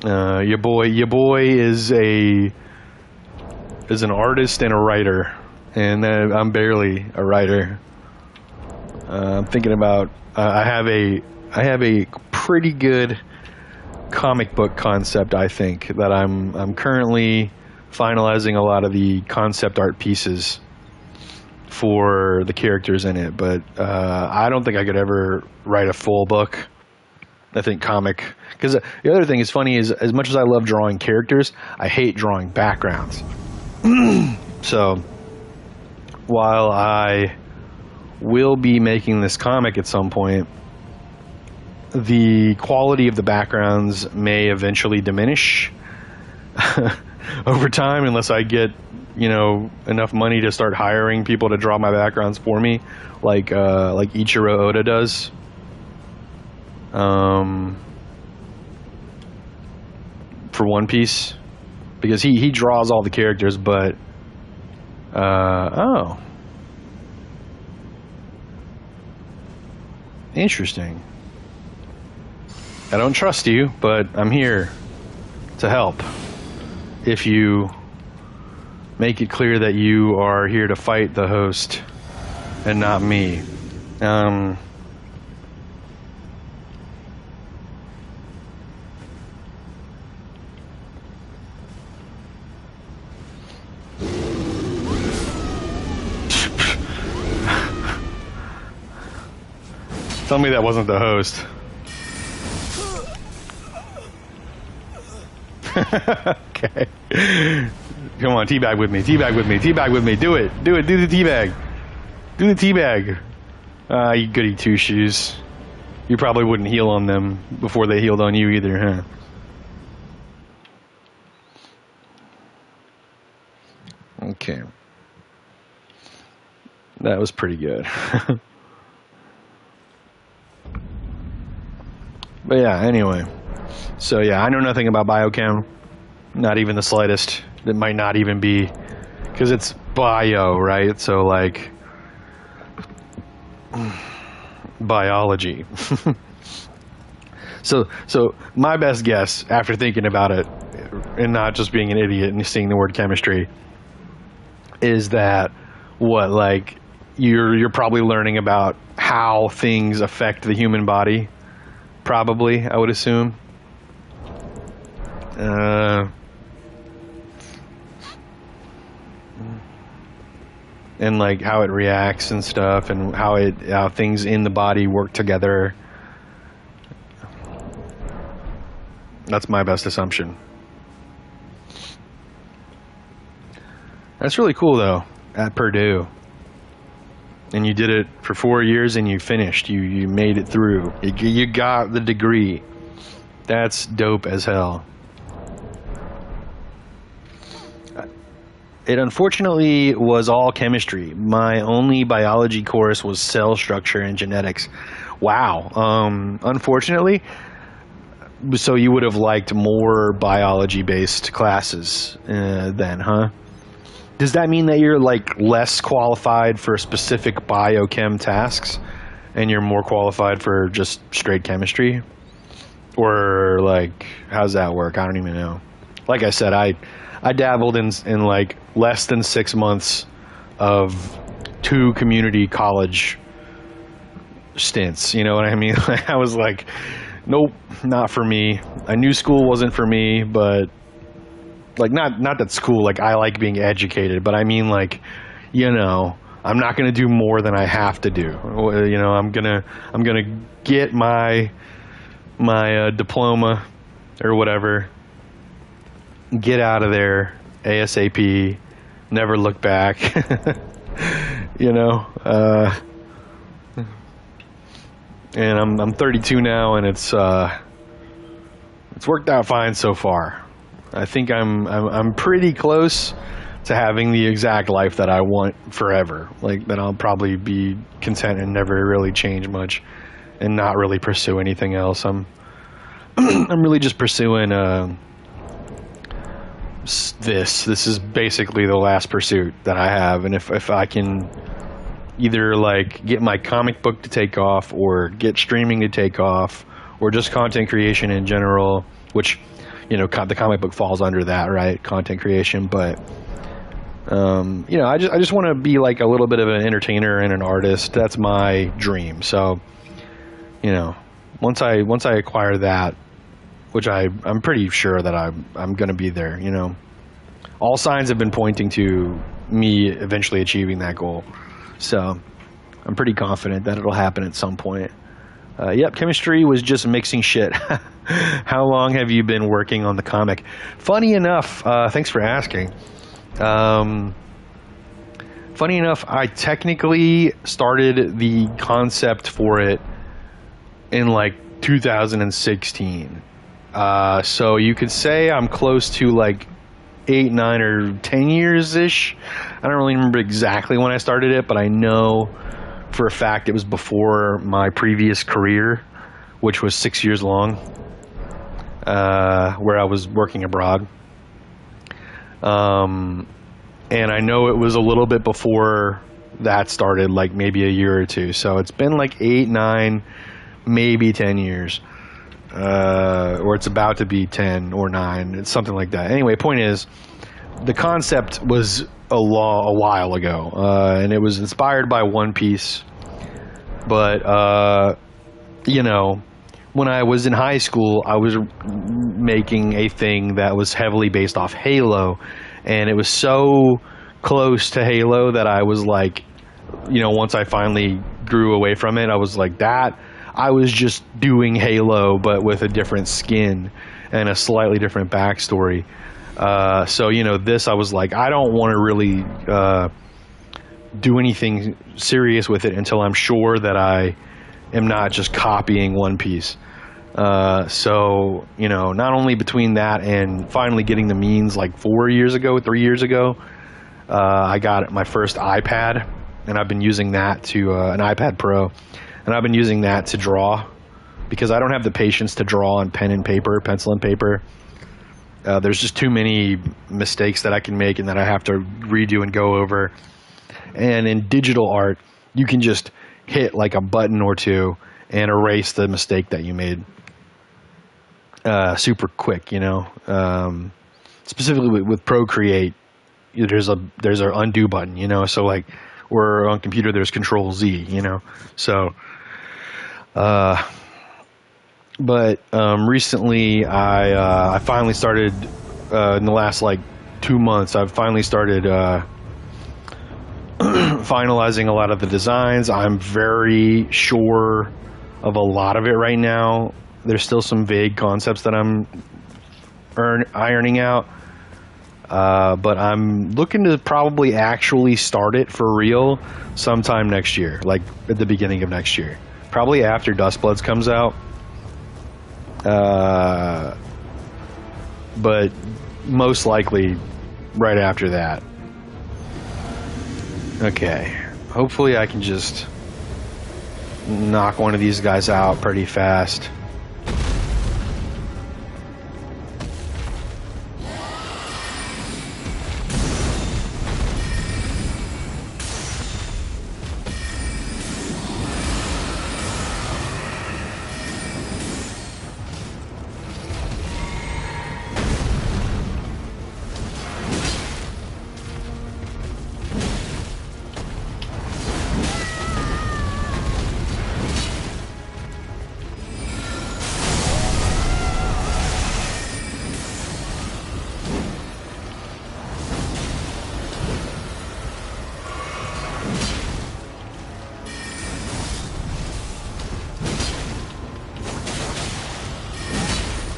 Your boy is an artist and a writer, and I'm barely a writer. I'm thinking about. I have a pretty good comic book concept. I think that I'm currently finalizing a lot of the concept art pieces for the characters in it, but I don't think I could ever write a full book. I think comic, because the other thing is funny is, as much as I love drawing characters, I hate drawing backgrounds. So while I will be making this comic at some point, the quality of the backgrounds may eventually diminish over time, unless I get, enough money to start hiring people to draw my backgrounds for me, like Ichiro Oda does. For One Piece, because he draws all the characters, but oh, interesting. I don't trust you, but I'm here to help. If you make it clear that you are here to fight the host and not me. Tell me that wasn't the host. Okay. Come on, teabag with me. Teabag with me. Teabag with me. Do it. Do it. Do the teabag. Do the teabag. You goody two shoes. You probably wouldn't heal on them before they healed on you either, huh? Okay. That was pretty good. But yeah, anyway. So yeah, I know nothing about biochem. Not even the slightest. It might not even be, because it's bio, right? So like biology. So my best guess, after thinking about it and not just being an idiot and seeing the word chemistry, is that you're probably learning about how things affect the human body. Probably, I would assume. And like how it reacts and stuff, and how things in the body work together. That's my best assumption. That's really cool though, at Purdue. And you did it for 4 years and you finished. You made it through. You got the degree. That's dope as hell. It unfortunately was all chemistry. My only biology course was cell structure and genetics. Wow. Unfortunately, so you would have liked more biology-based classes then, huh? Does that mean that you're like less qualified for specific biochem tasks and you're more qualified for just straight chemistry? Or like, how's that work? I don't even know. Like I said, I dabbled in like less than 6 months of 2 community college stints. You know what I mean? I was like, nope, not for me. I knew school wasn't for me, but like not that school, like I like being educated, but I mean like, I'm not going to do more than I have to do. I'm going to get my diploma or whatever, get out of there ASAP, never look back. And I'm 32 now, and it's worked out fine so far. I think I'm pretty close to having the exact life that I want forever. Like that I'll probably be content and never really change much and not really pursue anything else. I'm I'm really just pursuing this is basically the last pursuit that I have, and if I can either like get my comic book to take off or get streaming to take off or just content creation in general, which, you know, the comic book falls under that, right? Content creation. But you know, I just want to be like a little bit of an entertainer and an artist. That's my dream. So, you know, once I acquire that, which I'm pretty sure that I'm going to be there, you know. All signs have been pointing to me eventually achieving that goal. So I'm pretty confident that it'll happen at some point. Yep, chemistry was just mixing shit. How long have you been working on the comic? Funny enough, thanks for asking. Funny enough, I technically started the concept for it in like 2016. So you could say I'm close to like 8, 9, or 10 years-ish. I don't really remember exactly when I started it, but I know for a fact it was before my previous career, which was 6 years long, where I was working abroad. And I know it was a little bit before that started, like maybe a year or two. So it's been like 8, 9, maybe 10 years. Or it's about to be 10 or 9. It's something like that. Anyway, point is, the concept was a while ago, and it was inspired by One Piece. But you know, when I was in high school, I was making a thing that was heavily based off Halo, and it was so close to Halo that I was like, you know, once I finally grew away from it, I was like that. I was just doing Halo, but with a different skin and a slightly different backstory. So, you know, this, I was like, I don't want to really do anything serious with it until I'm sure that I am not just copying One Piece. So, you know, not only between that and finally getting the means like 3 years ago, I got my first iPad, and I've been using that to an iPad Pro. And I've been using that to draw because I don't have the patience to draw on pencil and paper. There's just too many mistakes that I can make and that I have to redo and go over. And in digital art, you can just hit like a button or two and erase the mistake that you made super quick, you know. Specifically with Procreate, there's an undo button, you know. So like, or on computer, there's Control Z, you know. So, but recently I finally started in the last like 2 months. I've finally started finalizing a lot of the designs. I'm very sure of a lot of it right now. There's still some vague concepts that I'm ironing out. But I'm looking to probably actually start it for real sometime next year, like at the beginning of next year. Probably after Dustbloods comes out. But most likely right after that. Okay. Hopefully I can just knock one of these guys out pretty fast.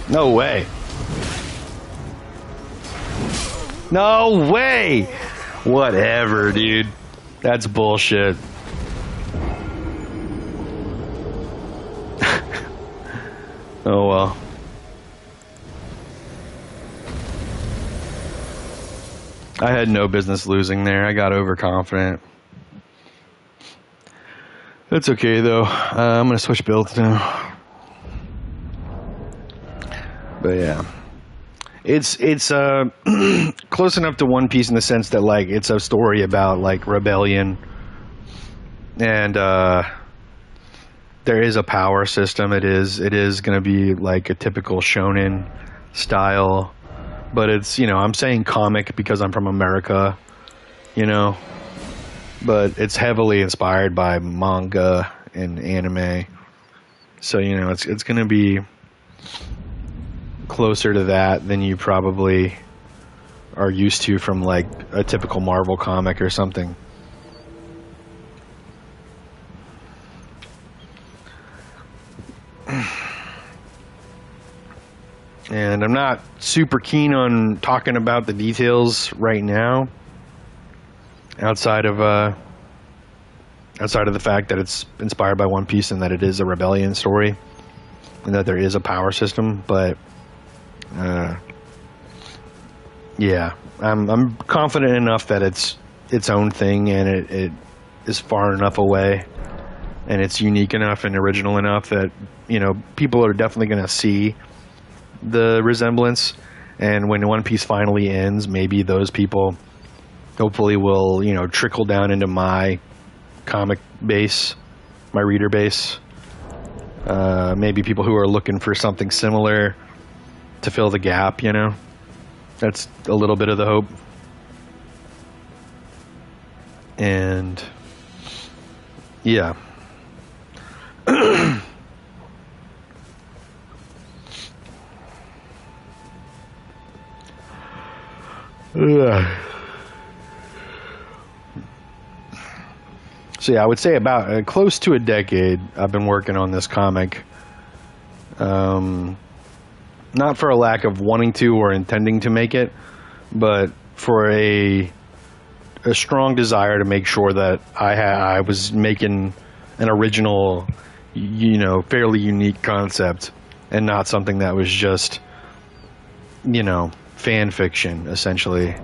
No way. No way! Whatever, dude. That's bullshit. Oh well. I had no business losing there. I got overconfident. That's okay though. I'm gonna switch builds now. But yeah, it's close enough to One Piece in the sense that like it's a story about like rebellion, and there is a power system. It is going to be like a typical shonen style, but it's, I'm saying comic because I'm from America, you know, but it's heavily inspired by manga and anime. So, it's going to be closer to that than you probably are used to from like a typical Marvel comic or something. And I'm not super keen on talking about the details right now, outside of the fact that it's inspired by One Piece and that it is a rebellion story and that there is a power system. But yeah, I'm confident enough that it's its own thing, and it is far enough away, and it's unique enough and original enough that people are definitely going to see the resemblance. And when One Piece finally ends, maybe those people hopefully will trickle down into my comic base, my reader base. Maybe people who are looking for something similar to fill the gap. That's a little bit of the hope. And yeah. So yeah, I would say about close to a decade I've been working on this comic. Not for a lack of wanting to or intending to make it, but for a strong desire to make sure that I was making an original, fairly unique concept, and not something that was just, fan fiction, essentially.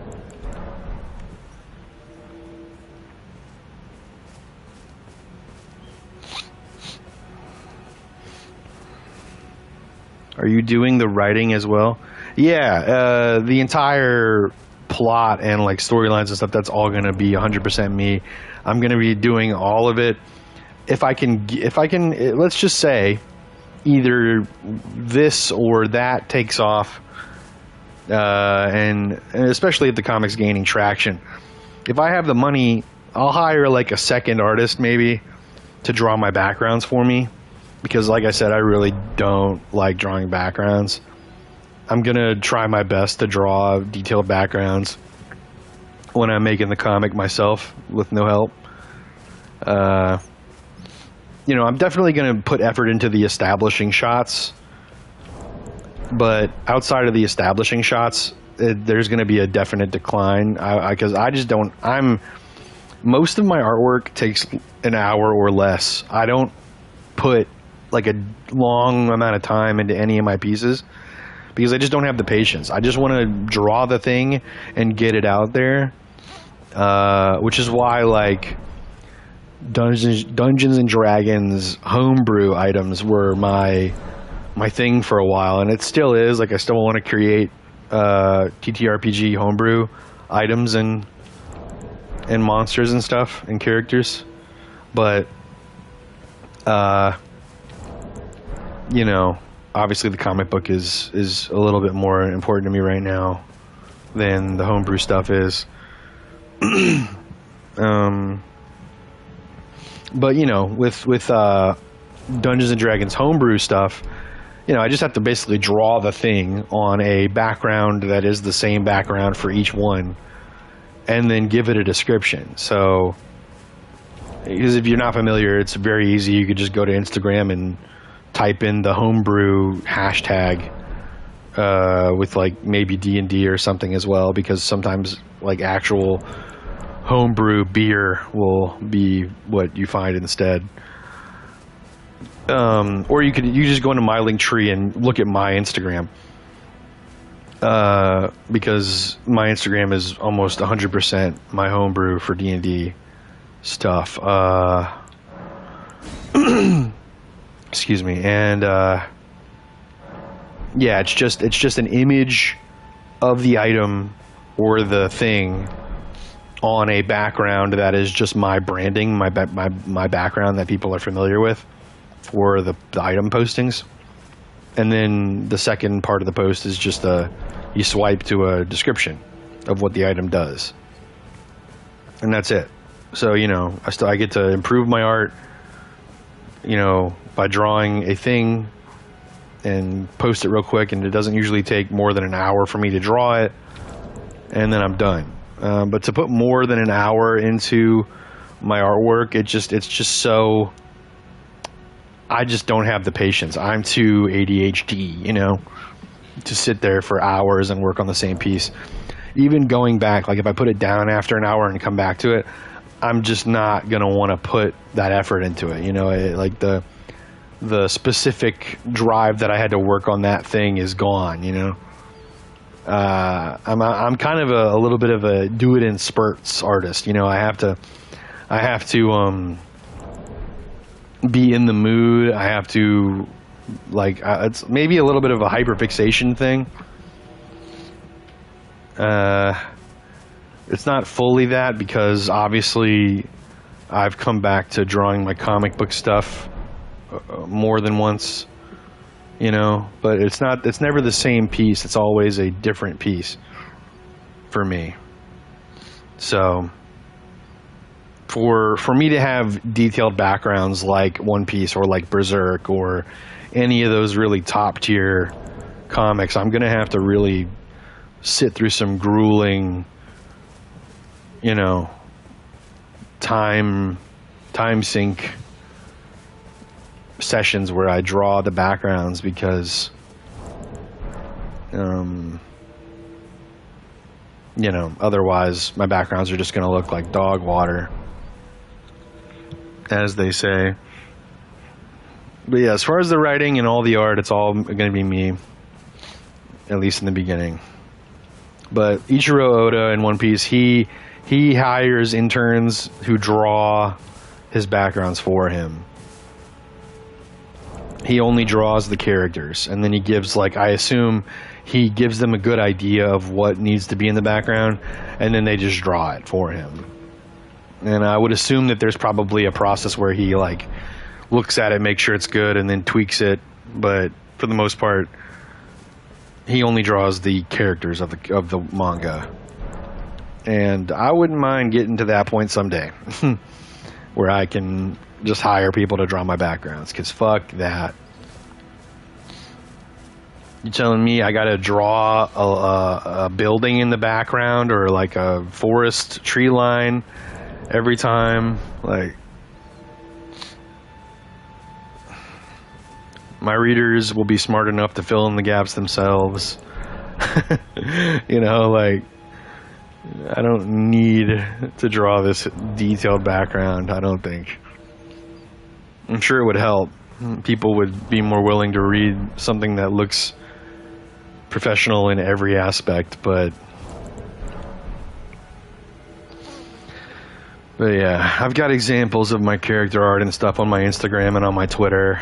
Are you doing the writing as well? Yeah, the entire plot and like storylines and stuff, that's all going to be 100% me. I'm going to be doing all of it. If I can, let's just say either this or that takes off, and especially if the comic's gaining traction. If I have the money, I'll hire like a second artist maybe to draw my backgrounds for me. Because like I said, I really don't like drawing backgrounds. I'm going to try my best to draw detailed backgrounds when I'm making the comic myself with no help. I'm definitely going to put effort into the establishing shots. But outside of the establishing shots, there's going to be a definite decline. Because I just don't... Most of my artwork takes an hour or less. I don't put like a long amount of time into any of my pieces because I just don't have the patience. I just want to draw the thing and get it out there, which is why like Dungeons and Dragons homebrew items were my thing for a while, and it still is. Like I still want to create TTRPG homebrew items and monsters and stuff and characters, but obviously the comic book is a little bit more important to me right now than the homebrew stuff is. But with Dungeons and Dragons homebrew stuff, I just have to basically draw the thing on a background that is the same background for each one, and then give it a description. So, because if you're not familiar, it's very easy. You could just go to Instagram and type in the homebrew hashtag with like maybe D&D or something as well, because sometimes like actual homebrew beer will be what you find instead. Or you just go into my link tree and look at my Instagram, because my Instagram is almost 100% my homebrew for D&D stuff. Excuse me. And yeah, it's just an image of the item or the thing on a background that is just my branding, my background that people are familiar with for the item postings. And then the second part of the post is just you swipe to a description of what the item does, and that's it. So I get to improve my art, by drawing a thing and post it real quick, and it doesn't usually take more than an hour for me to draw it, and then I'm done. But to put more than an hour into my artwork, it's just so, I just don't have the patience. I'm too ADHD, to sit there for hours and work on the same piece. Even going back, like if I put it down after an hour and come back to it, I'm just not going to want to put that effort into it. Like the specific drive that I had to work on that thing is gone, I'm kind of a little bit of a do it in spurts artist. I have to be in the mood. I have to it's maybe a little bit of a hyperfixation thing. It's not fully that, because obviously I've come back to drawing my comic book stuff more than once, but it's never the same piece. It's always a different piece for me. So for me to have detailed backgrounds like One Piece or like Berserk or any of those really top tier comics, I'm gonna have to really sit through some grueling, time sink sessions where I draw the backgrounds, because otherwise my backgrounds are just going to look like dog water, as they say. But yeah, as far as the writing and all the art, it's all going to be me, at least in the beginning. But Ichiro Oda in One Piece, he hires interns who draw his backgrounds for him. He only draws the characters, and then he gives, I assume he gives them a good idea of what needs to be in the background, and then they just draw it for him. And I would assume that there's probably a process where he looks at it, makes sure it's good, and then tweaks it. But for the most part, he only draws the characters of the manga. And I wouldn't mind getting to that point someday where I can just hire people to draw my backgrounds, because fuck that. You telling me I gotta draw a building in the background, or a forest tree line every time? My readers will be smart enough to fill in the gaps themselves. I don't need to draw this detailed background, I don't think. I'm sure it would help. People would be more willing to read something that looks professional in every aspect, but yeah, I've got examples of my character art and stuff on my Instagram and on my Twitter,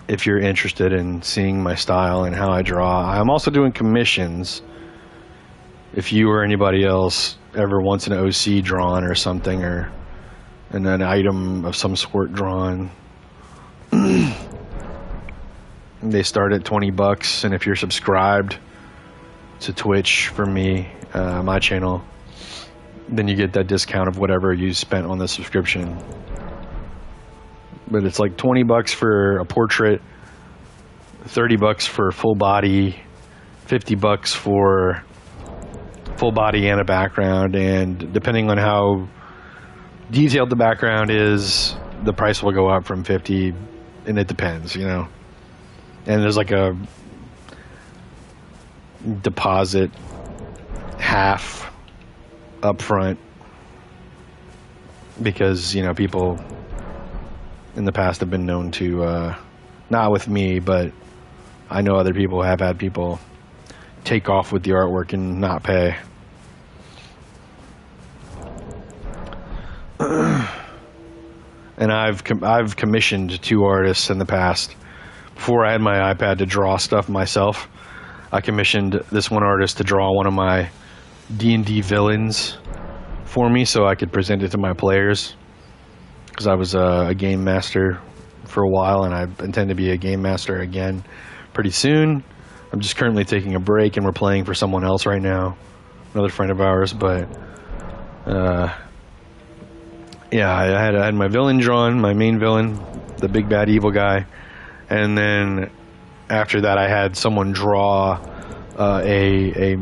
if you're interested in seeing my style and how I draw. I'm also doing commissions. If you or anybody else ever wants an OC drawn or something, or and an item of some sort drawn, they start at $20, and if you're subscribed to Twitch from me, my channel, then you get that discount of whatever you spent on the subscription. But it's $20 for a portrait, $30 for full body, $50 for full body and a background, and depending on how detailed the background is, the price will go up from 50, and it depends, and there's a deposit half up front, because people in the past have been known to not with me, but I know other people have had people take off with the artwork and not pay. And I've commissioned 2 artists in the past before I had my iPad to draw stuff myself, I commissioned this one artist to draw one of my D&D villains for me so I could present it to my players, because I was a game master for a while and I intend to be a game master again pretty soon. I'm just currently taking a break and we're playing for someone else right now, another friend of ours, but yeah, I had my villain drawn, my main villain, the big bad evil guy, and then after that I had someone draw a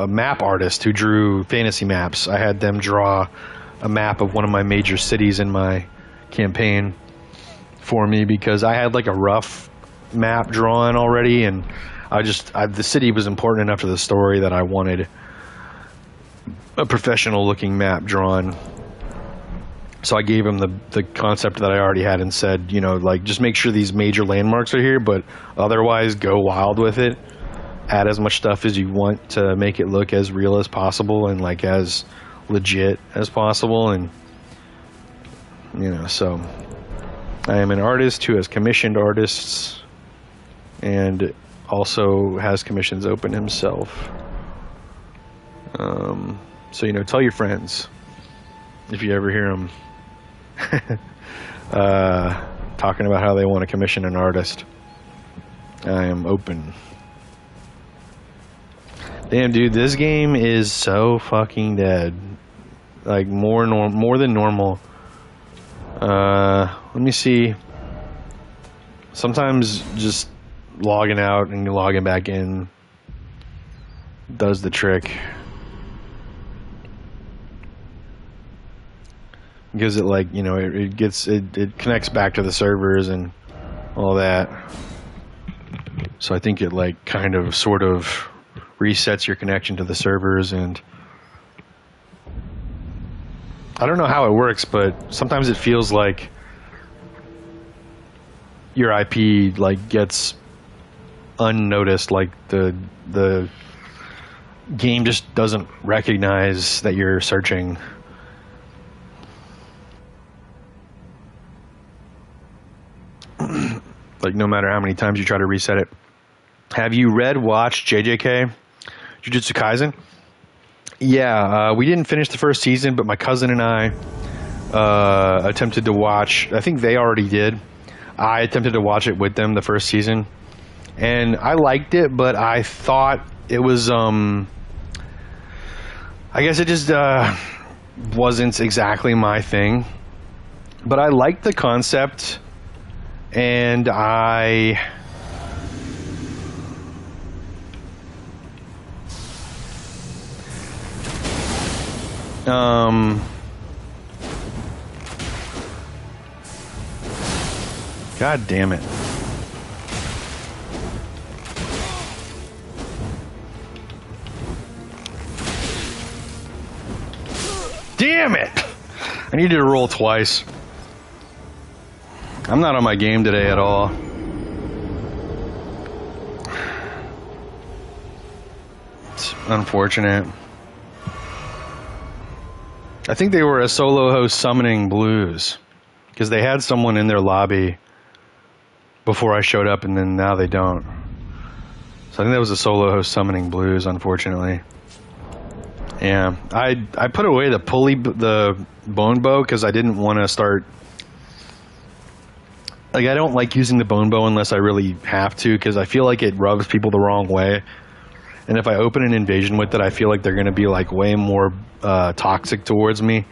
map artist who drew fantasy maps. I had them draw a map of one of my major cities in my campaign for me, because I had like a rough map drawn already, and the city was important enough to the story that I wanted a professional looking map drawn. So I gave him the concept that I already had and said, you know, like, just make sure these major landmarks are here, but otherwise go wild with it. Add as much stuff as you want to make it look as real as possible and like as legit as possible. And you know, so I am an artist who has commissioned artists and also has commissions open himself. So, you know, tell your friends if you ever hear them talking about how they want to commission an artist. I am open. Damn, dude, this game is so fucking dead. Like, more than normal. Let me see. Sometimes just logging out and logging back in does the trick. Gives it, like, you know, it connects back to the servers and all that. So I think it, like, kind of sort of resets your connection to the servers, and I don't know how it works, but sometimes it feels like your IP like gets unnoticed, like the game just doesn't recognize that you're searching. Like, no matter how many times you try to reset it. Have you watched JJK? Jujutsu Kaisen? Yeah, we didn't finish the first season, but my cousin and I attempted to watch. I think they already did. I attempted to watch it with them, the first season, and I liked it, but I thought it was I guess it just wasn't exactly my thing. But I liked the concept, and God damn it. Damn it! I needed to roll twice. I'm not on my game today at all. It's unfortunate. I think they were a solo host summoning blues, because they had someone in their lobby before I showed up, and then now they don't. So I think that was a solo host summoning blues, unfortunately. Yeah, I put away the bone bow because I didn't want to start. Like, I don't like using the bone bow unless I really have to, because I feel like it rubs people the wrong way. And if I open an invasion with it, I feel like they're going to be like way more toxic towards me.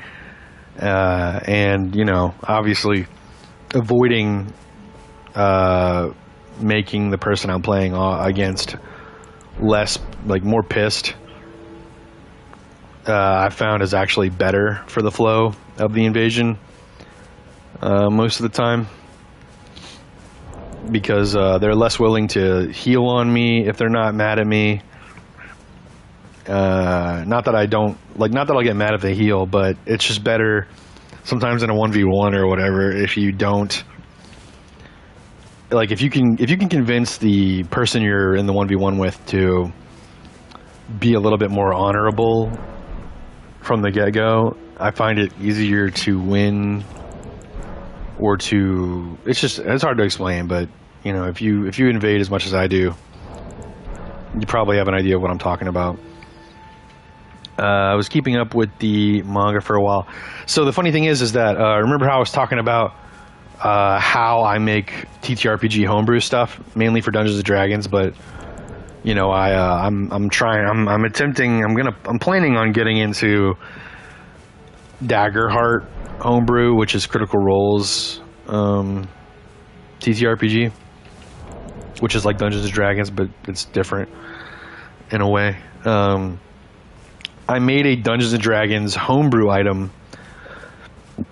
And, you know, obviously avoiding making the person I'm playing against less, like, more pissed, I found is actually better for the flow of the invasion most of the time. Because they're less willing to heal on me if they're not mad at me. Not that I'll get mad if they heal, but it's just better sometimes in a 1v1 or whatever if you don't, like, if you can convince the person you're in the 1v1 with to be a little bit more honorable from the get-go, I find it easier to win, or to, it's hard to explain, but, You know, if you invade as much as I do, you probably have an idea of what I'm talking about. I was keeping up with the manga for a while. So the funny thing is that remember how I was talking about how I make TTRPG homebrew stuff, mainly for Dungeons and Dragons, but you know, I'm planning on getting into Daggerheart homebrew, which is Critical Role's TTRPG, which is like Dungeons and Dragons, but it's different in a way. I made a Dungeons and Dragons homebrew item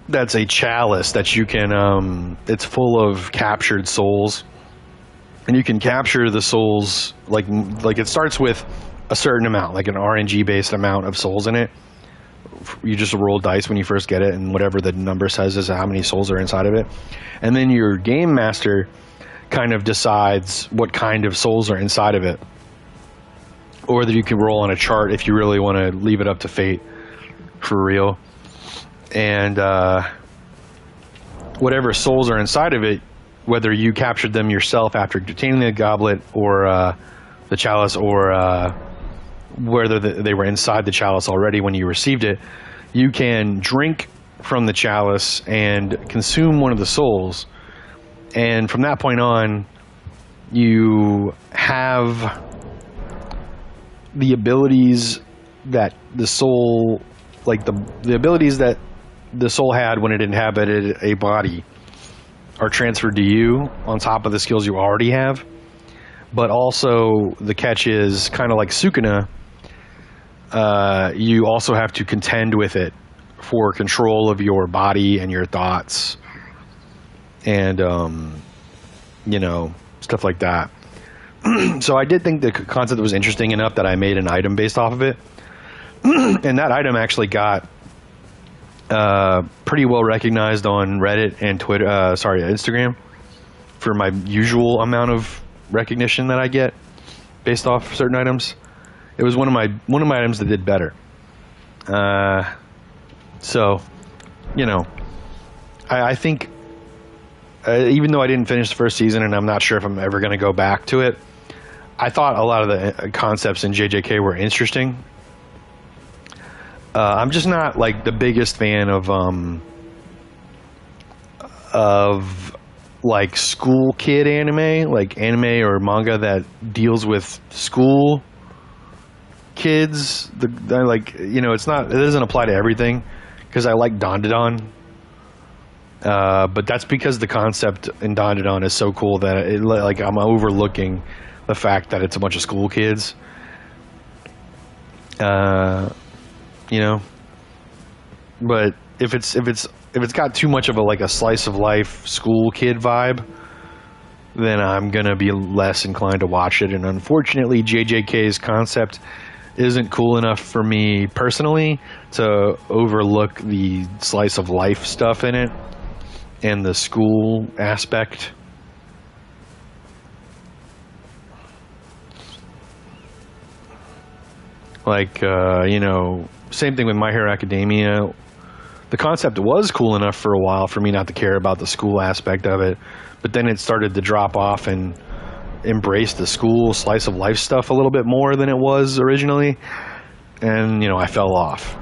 that's a chalice that you can it's full of captured souls, and you can capture the souls like it starts with a certain amount, like an RNG based amount of souls in it. You just roll dice when you first get it, and whatever the number says is how many souls are inside of it, and then your game master kind of decides what kind of souls are inside of it, or whether you can roll on a chart if you really want to leave it up to fate for real. And whatever souls are inside of it, whether you captured them yourself after obtaining the goblet or the chalice, or whether they were inside the chalice already when you received it, you can drink from the chalice and consume one of the souls. And from that point on, you have the abilities that the soul, like the abilities that the soul had when it inhabited a body, are transferred to you on top of the skills you already have. But also the catch is, kind of like Sukuna, you also have to contend with it for control of your body and your thoughts, and you know, stuff like that. So I did think the concept was interesting enough that I made an item based off of it. And that item actually got pretty well recognized on Reddit and Instagram, for my usual amount of recognition that I get based off certain items. It was one of my items that did better. So, you know, I think even though I didn't finish the first season, and I'm not sure if I'm ever going to go back to it, I thought a lot of the concepts in JJK were interesting. I'm just not like the biggest fan of like school kid anime, like anime or manga that deals with school kids. Like, you know, it doesn't apply to everything, because I like Dandadan. But that's because the concept in Dandadan is so cool that I'm overlooking the fact that it's a bunch of school kids. You know, but if it's got too much of a slice of life school kid vibe, then I'm gonna be less inclined to watch it. And unfortunately, JJK's concept isn't cool enough for me personally to overlook the slice of life stuff in it and the school aspect. Like, you know, same thing with My Hero Academia. The concept was cool enough for a while for me not to care about the school aspect of it, but then it started to drop off and embrace the school slice of life stuff a little bit more than it was originally, and, you know, I fell off.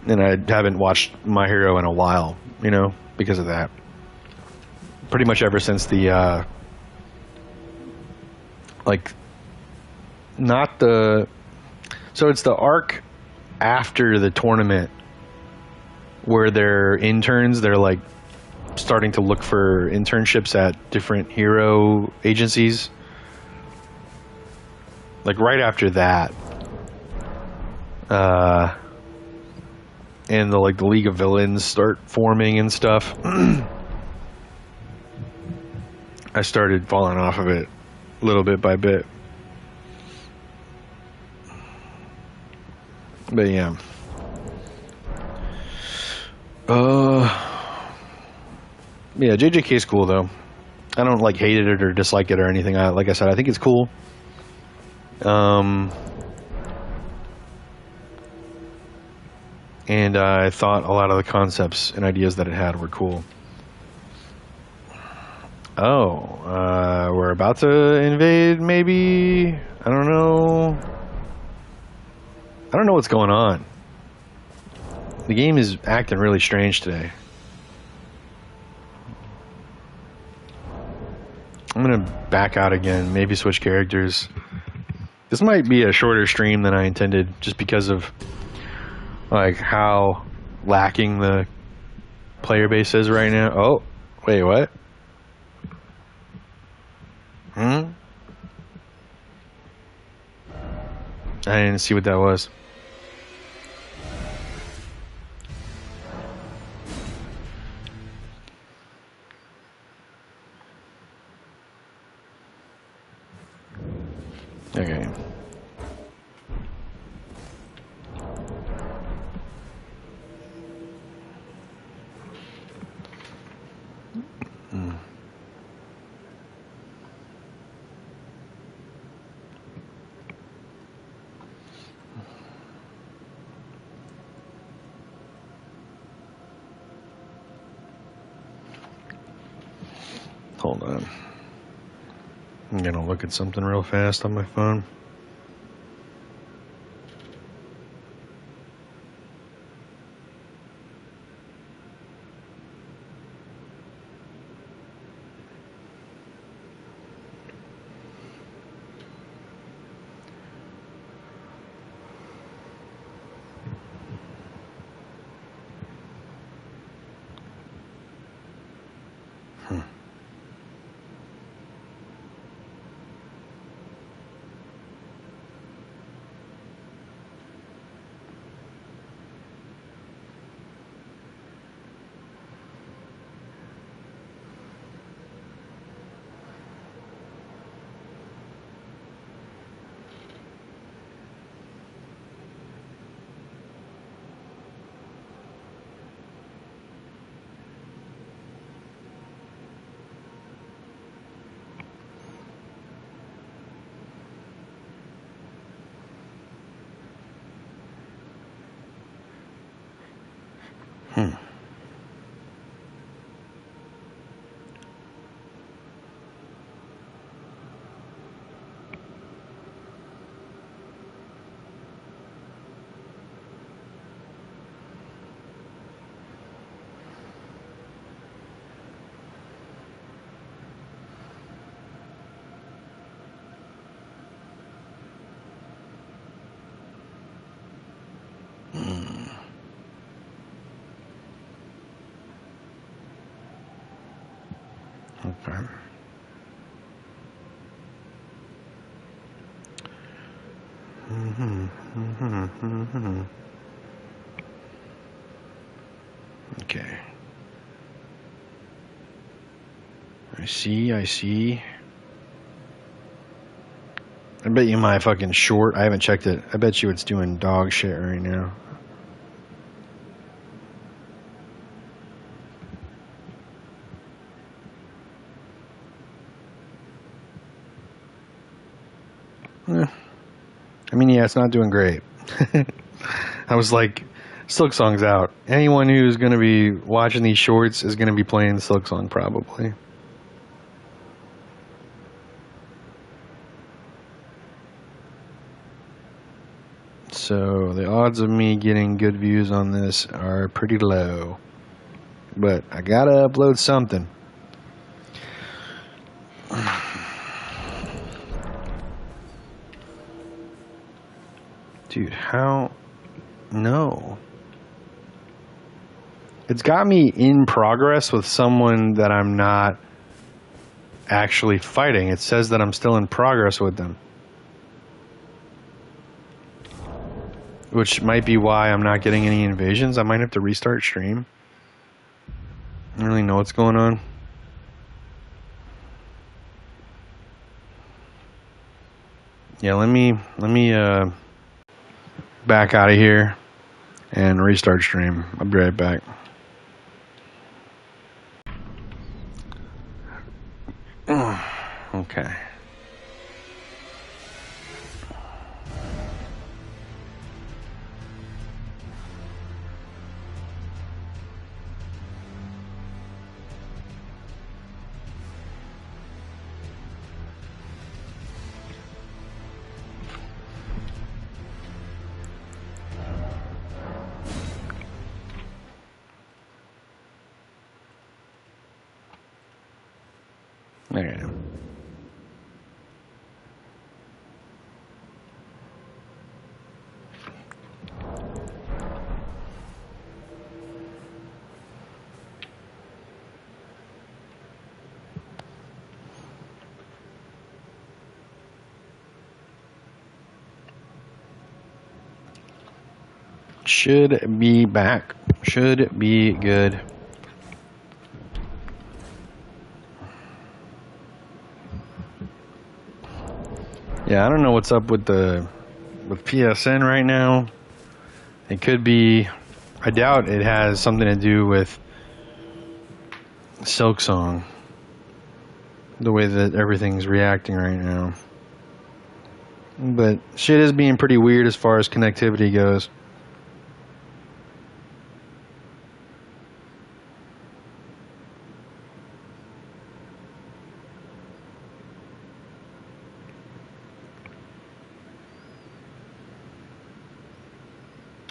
And I haven't watched My Hero in a while, you know, because of that. Pretty much ever since the, so it's the arc after the tournament where they're interns. They're like starting to look for internships at different hero agencies. Like right after that, and the League of Villains start forming and stuff. I started falling off of it little bit by bit. But yeah. Yeah, JJK is cool though. I don't hate it or dislike it or anything. Like I said, I think it's cool. And I thought a lot of the concepts and ideas that it had were cool. Oh, we're about to invade, maybe? I don't know. I don't know what's going on. The game is acting really strange today. I'm gonna back out again, maybe switch characters. This might be a shorter stream than I intended, just because of like how lacking the player base is right now. Oh, wait, what? I didn't see what that was. Okay. Hold on. I'm gonna look at something real fast on my phone. Okay. Okay. I see. I bet you my fucking short, I haven't checked it. I bet you it's doing dog shit right now. I mean, yeah, it's not doing great. I was like, Silk Song's out. Anyone who's going to be watching these shorts is going to be playing Silk Song probably. So the odds of me getting good views on this are pretty low. But I gotta upload something. Dude, how? No. It's got me in progress with someone that I'm not actually fighting. It says that I'm still in progress with them. Which might be why I'm not getting any invasions. I might have to restart stream. I don't really know what's going on. Yeah, let me back out of here and restart stream. I'll be right back. Okay. Okay. Should be back. Should be good. Yeah, I don't know what's up with PSN right now. It could be. I doubt it has something to do with Silksong. The way that everything's reacting right now. But shit is being pretty weird as far as connectivity goes.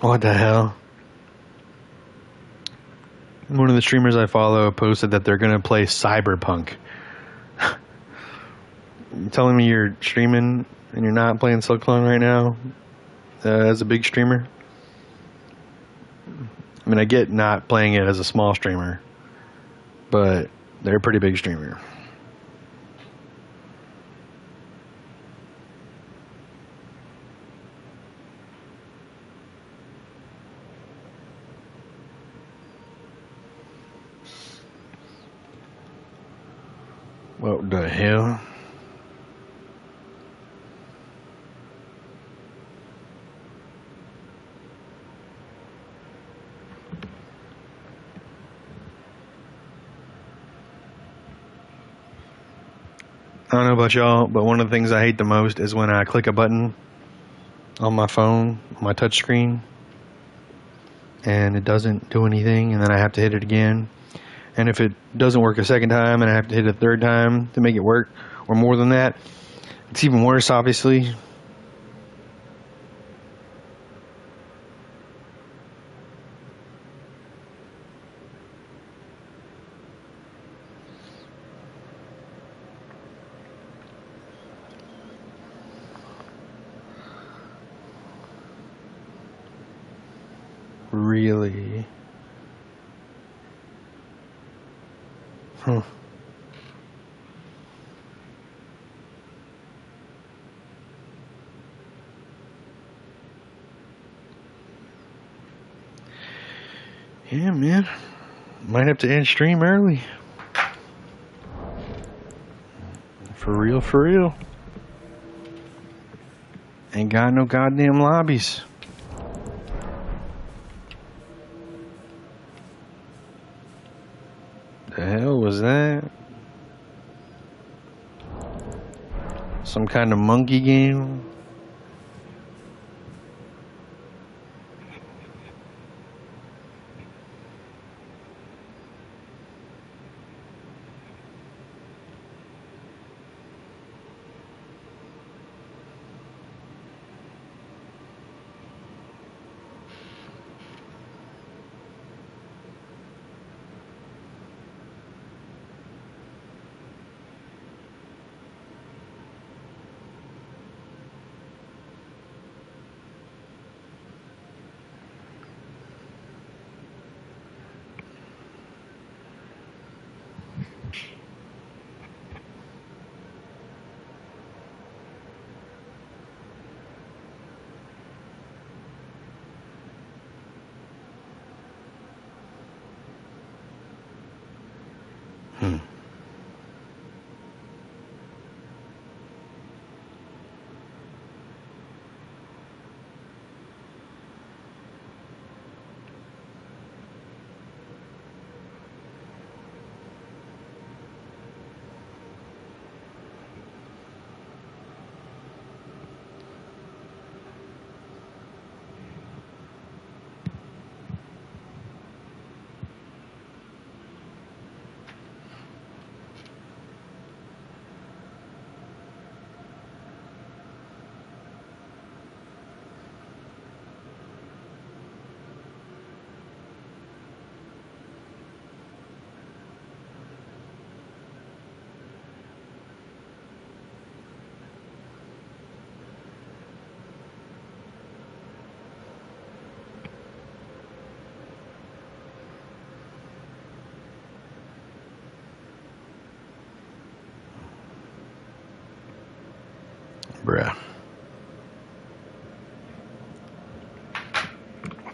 What the hell? One of the streamers I follow posted that they're going to play Cyberpunk. You telling me you're streaming and you're not playing Silksong right now as a big streamer? I mean, I get not playing it as a small streamer, but they're a pretty big streamer. What the hell? I don't know about y'all, but one of the things I hate the most is when I click a button on my phone, on my touch screen, and it doesn't do anything, and then I have to hit it again. And if it doesn't work a second time and I have to hit it a third time to make it work, or more than that, it's even worse, obviously. Really? Huh. Yeah, man. Might have to end stream early. For real, for real. Ain't got no goddamn lobbies. The hell was that? Some kind of monkey game?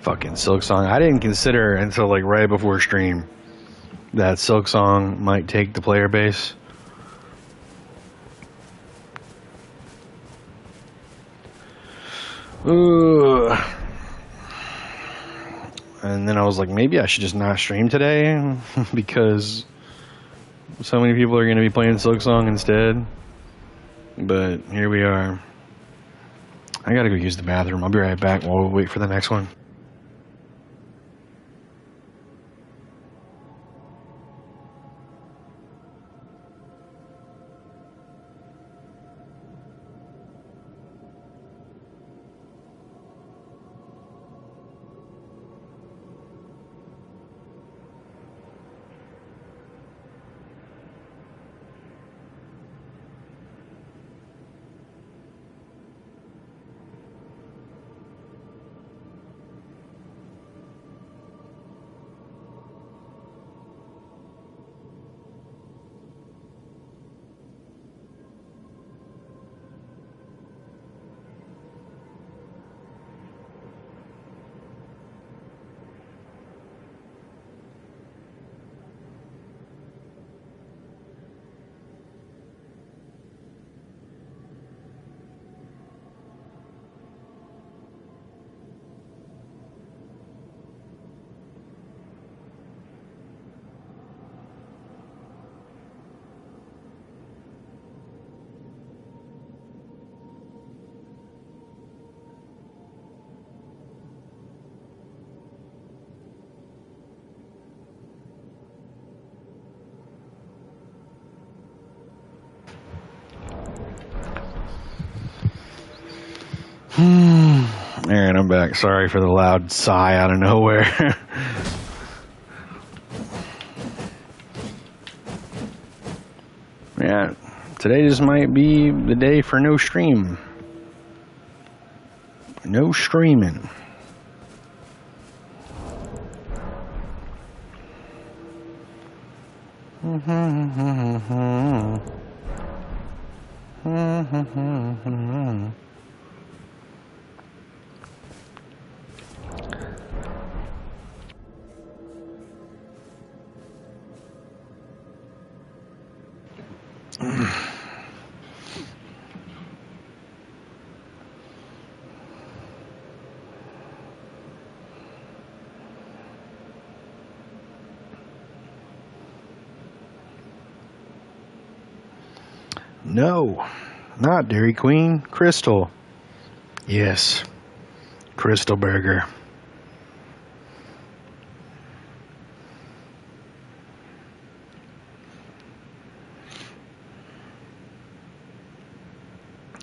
Fucking Silk Song. I didn't consider until like right before stream that Silk Song might take the player base. Ooh. And then I was like, maybe I should just not stream today because so many people are going to be playing Silk Song instead. But here we are. I gotta go use the bathroom. I'll be right back while we wait for the next one. Alright, I'm back. Sorry for the loud sigh out of nowhere. Yeah, today just might be the day for no stream. No streaming. No, not Dairy Queen. Crystal. Yes, Crystal Burger.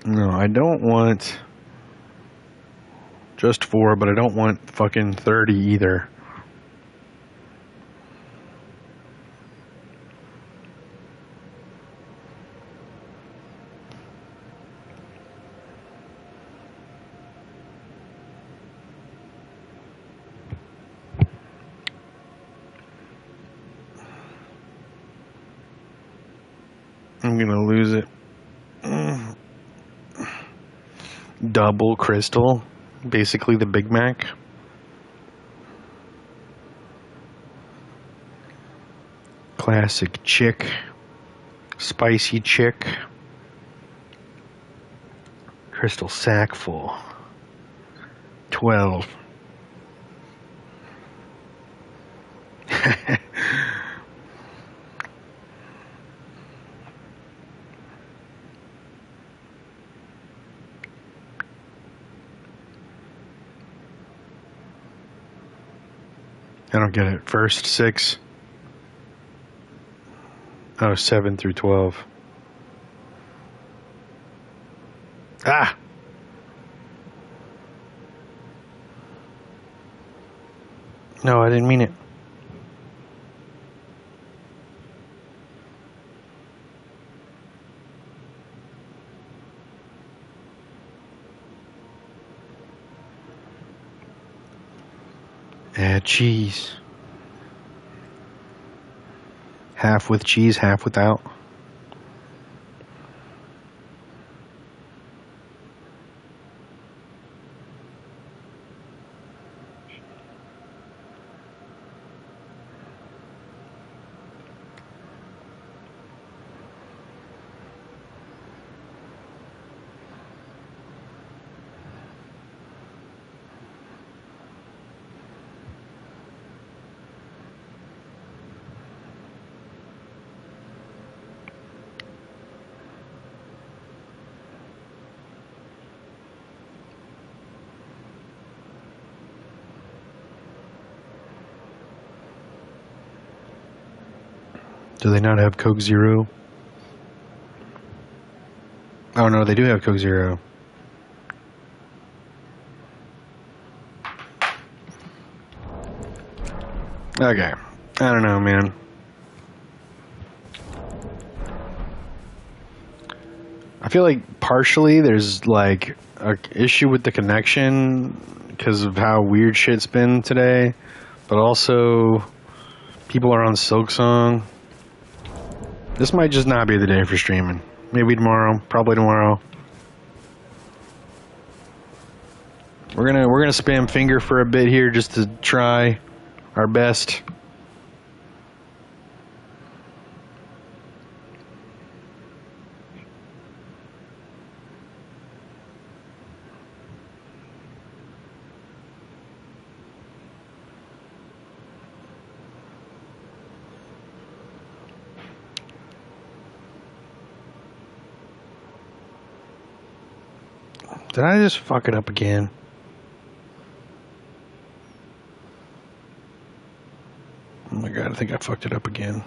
No, I don't want just 4, but I don't want fucking 30 either. I'm gonna lose it. Double Crystal, basically the Big Mac. Classic chick, spicy chick. Crystal sack full. 12. I don't get it. First 6. Oh, 7 through 12. Ah! No, I didn't mean it. Add cheese. Half with cheese, half without. Do they not have Coke Zero? Oh no, they do have Coke Zero. Okay. I don't know, man. I feel like partially there's like a issue with the connection because of how weird shit's been today, but also people are on Silksong. This might just not be the day for streaming. Maybe tomorrow, probably tomorrow. We're gonna spam finger for a bit here just to try our best. Did I just fuck it up again? Oh my god, I think I fucked it up again.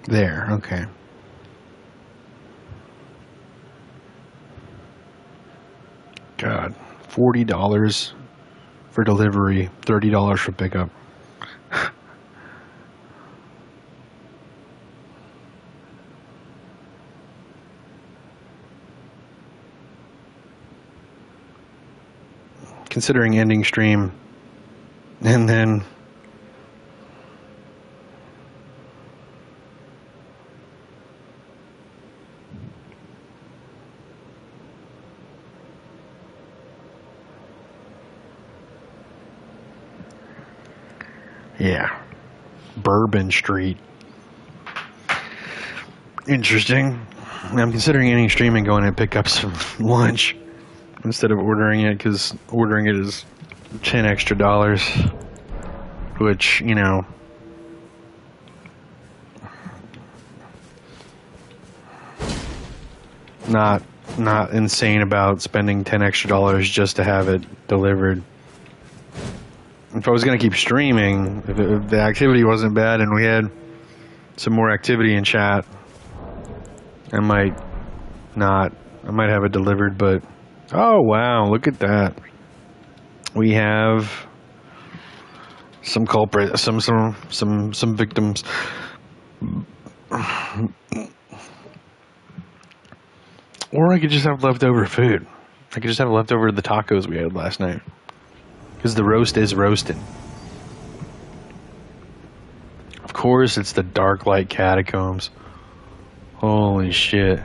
There, okay. God, $40 for delivery, $30 for pickup. Considering ending stream and then yeah, Bourbon Street. Interesting. I'm considering ending stream and going to pick up some lunch instead of ordering it, because ordering it is $10 extra, which, you know, not insane about spending $10 extra just to have it delivered. If I was going to keep streaming, if the activity wasn't bad and we had some more activity in chat, I might have it delivered. But oh wow, look at that. We have some culprits, some victims. Or I could just have leftover food. I could just have leftover the tacos we had last night. Because the roast is roasting. Of course, it's the Dark Light Catacombs. Holy shit.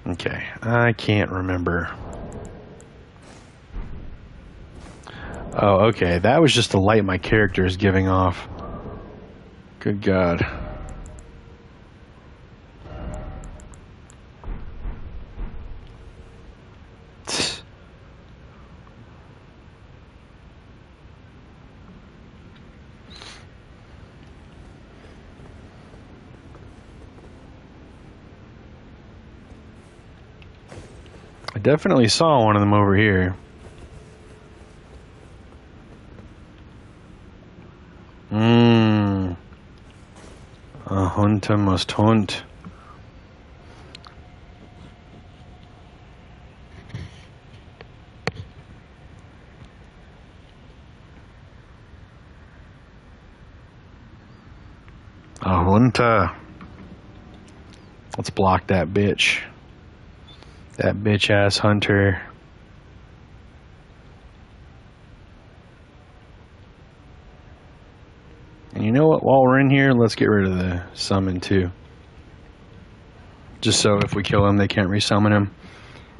Okay, I can't remember. Oh, okay, that was just the light my character is giving off. Good God. I definitely saw one of them over here. A hunter must hunt. A hunter. Let's block that bitch. That bitch ass hunter. And you know what? While we're in here, let's get rid of the summon too. Just so if we kill him, they can't resummon him.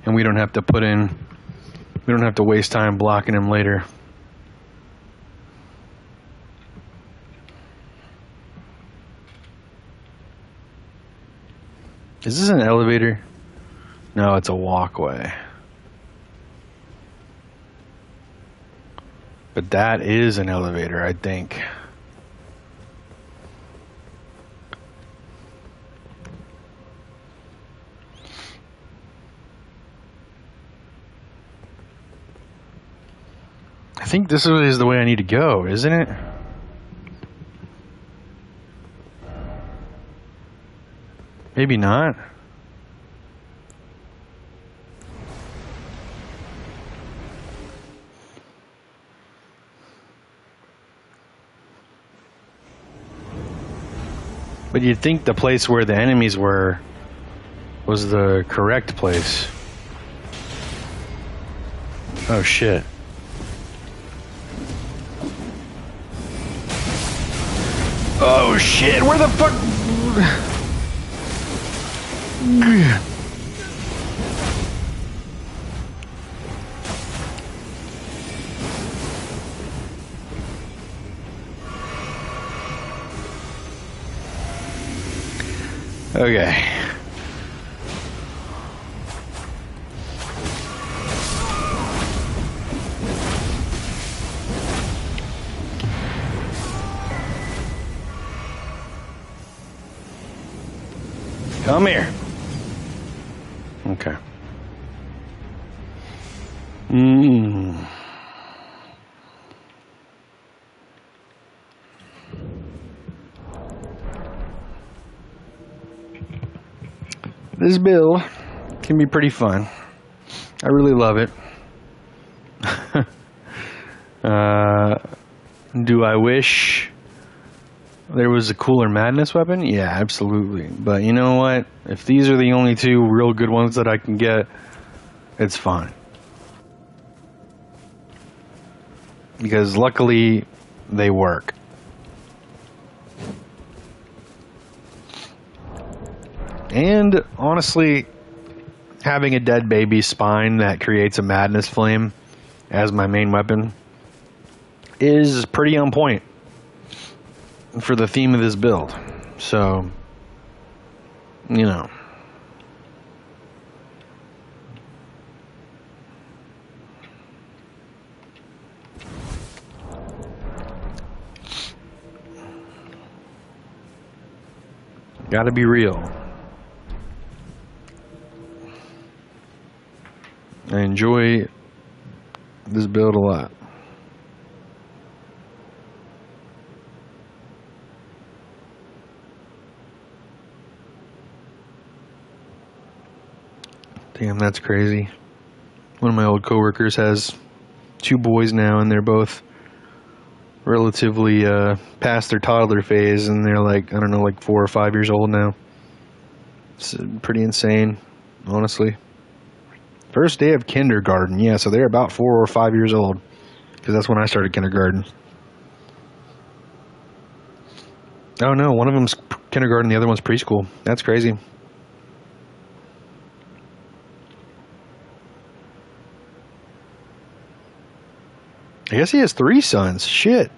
And we don't have to waste time blocking him later. Is this an elevator? No, it's a walkway. But that is an elevator, I think. I think this is the way I need to go, isn't it? Maybe not. But you'd think the place where the enemies were was the correct place. Oh shit. Oh shit, where the fuck? Okay. Come here. Okay. This build can be pretty fun. I really love it. Do I wish there was a cooler madness weapon? Yeah, absolutely. But you know what? If these are the only two real good ones that I can get, it's fine. Because luckily, they work. And honestly, having a dead baby spine that creates a madness flame as my main weapon is pretty on point for the theme of this build. So, you know. Gotta be real. I enjoy this build a lot. Damn, that's crazy. One of my old coworkers has 2 boys now, and they're both relatively past their toddler phase, and they're like, I don't know, like 4 or 5 years old now. It's pretty insane, honestly. First day of kindergarten, yeah, so they're about 4 or 5 years old, because that's when I started kindergarten. Oh no, one of them's kindergarten, the other one's preschool. That's crazy. I guess he has 3 sons. Shit.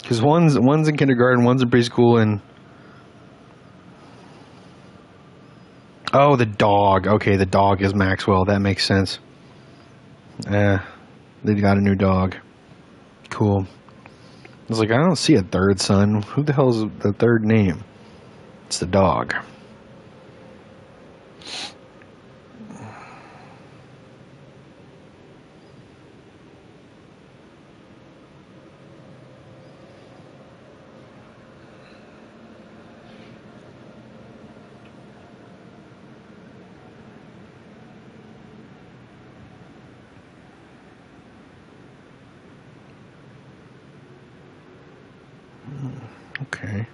Because one's in kindergarten, one's in preschool, and... Oh, the dog. Okay, the dog is Maxwell. That makes sense. They got a new dog. Cool. I was like, I don't see a 3rd son. Who the hell's the 3rd name? It's the dog. Okay.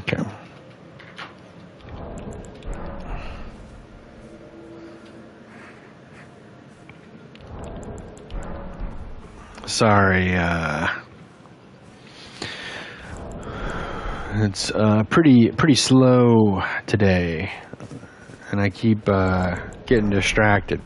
Okay. Sorry, it's pretty slow today, and I keep getting distracted.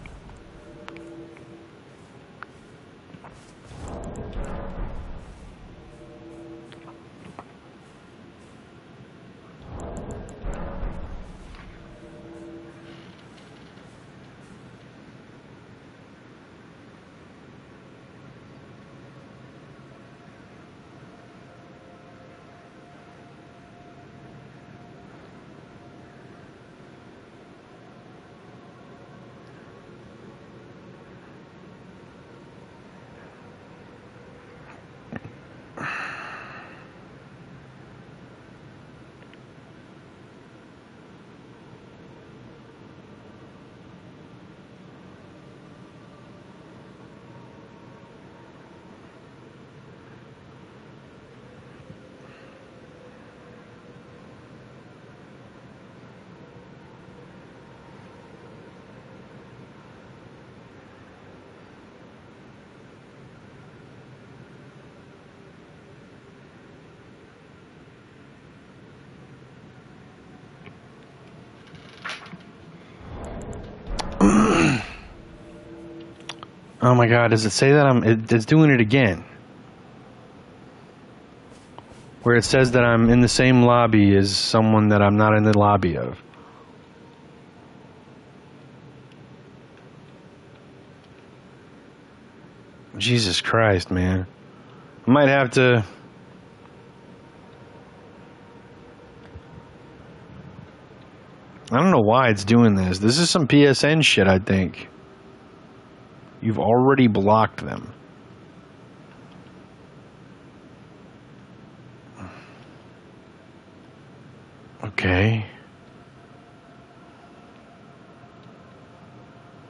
Oh my god, does it say that it's doing it again? Where it says that I'm in the same lobby as someone that I'm not in the lobby of. Jesus Christ, man. I might have to... I don't know why it's doing this. This is some PSN shit, I think. You've already blocked them. Okay.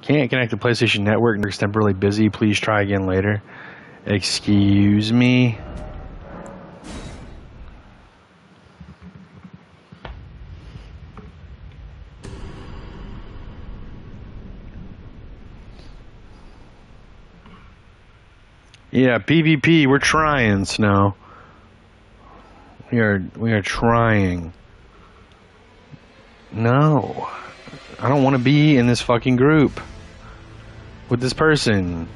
Can't connect to PlayStation Network and is temporarily busy. Please try again later. Excuse me. Yeah, PvP, we're trying, Snow. We are trying. No. I don't want to be in this fucking group with this person.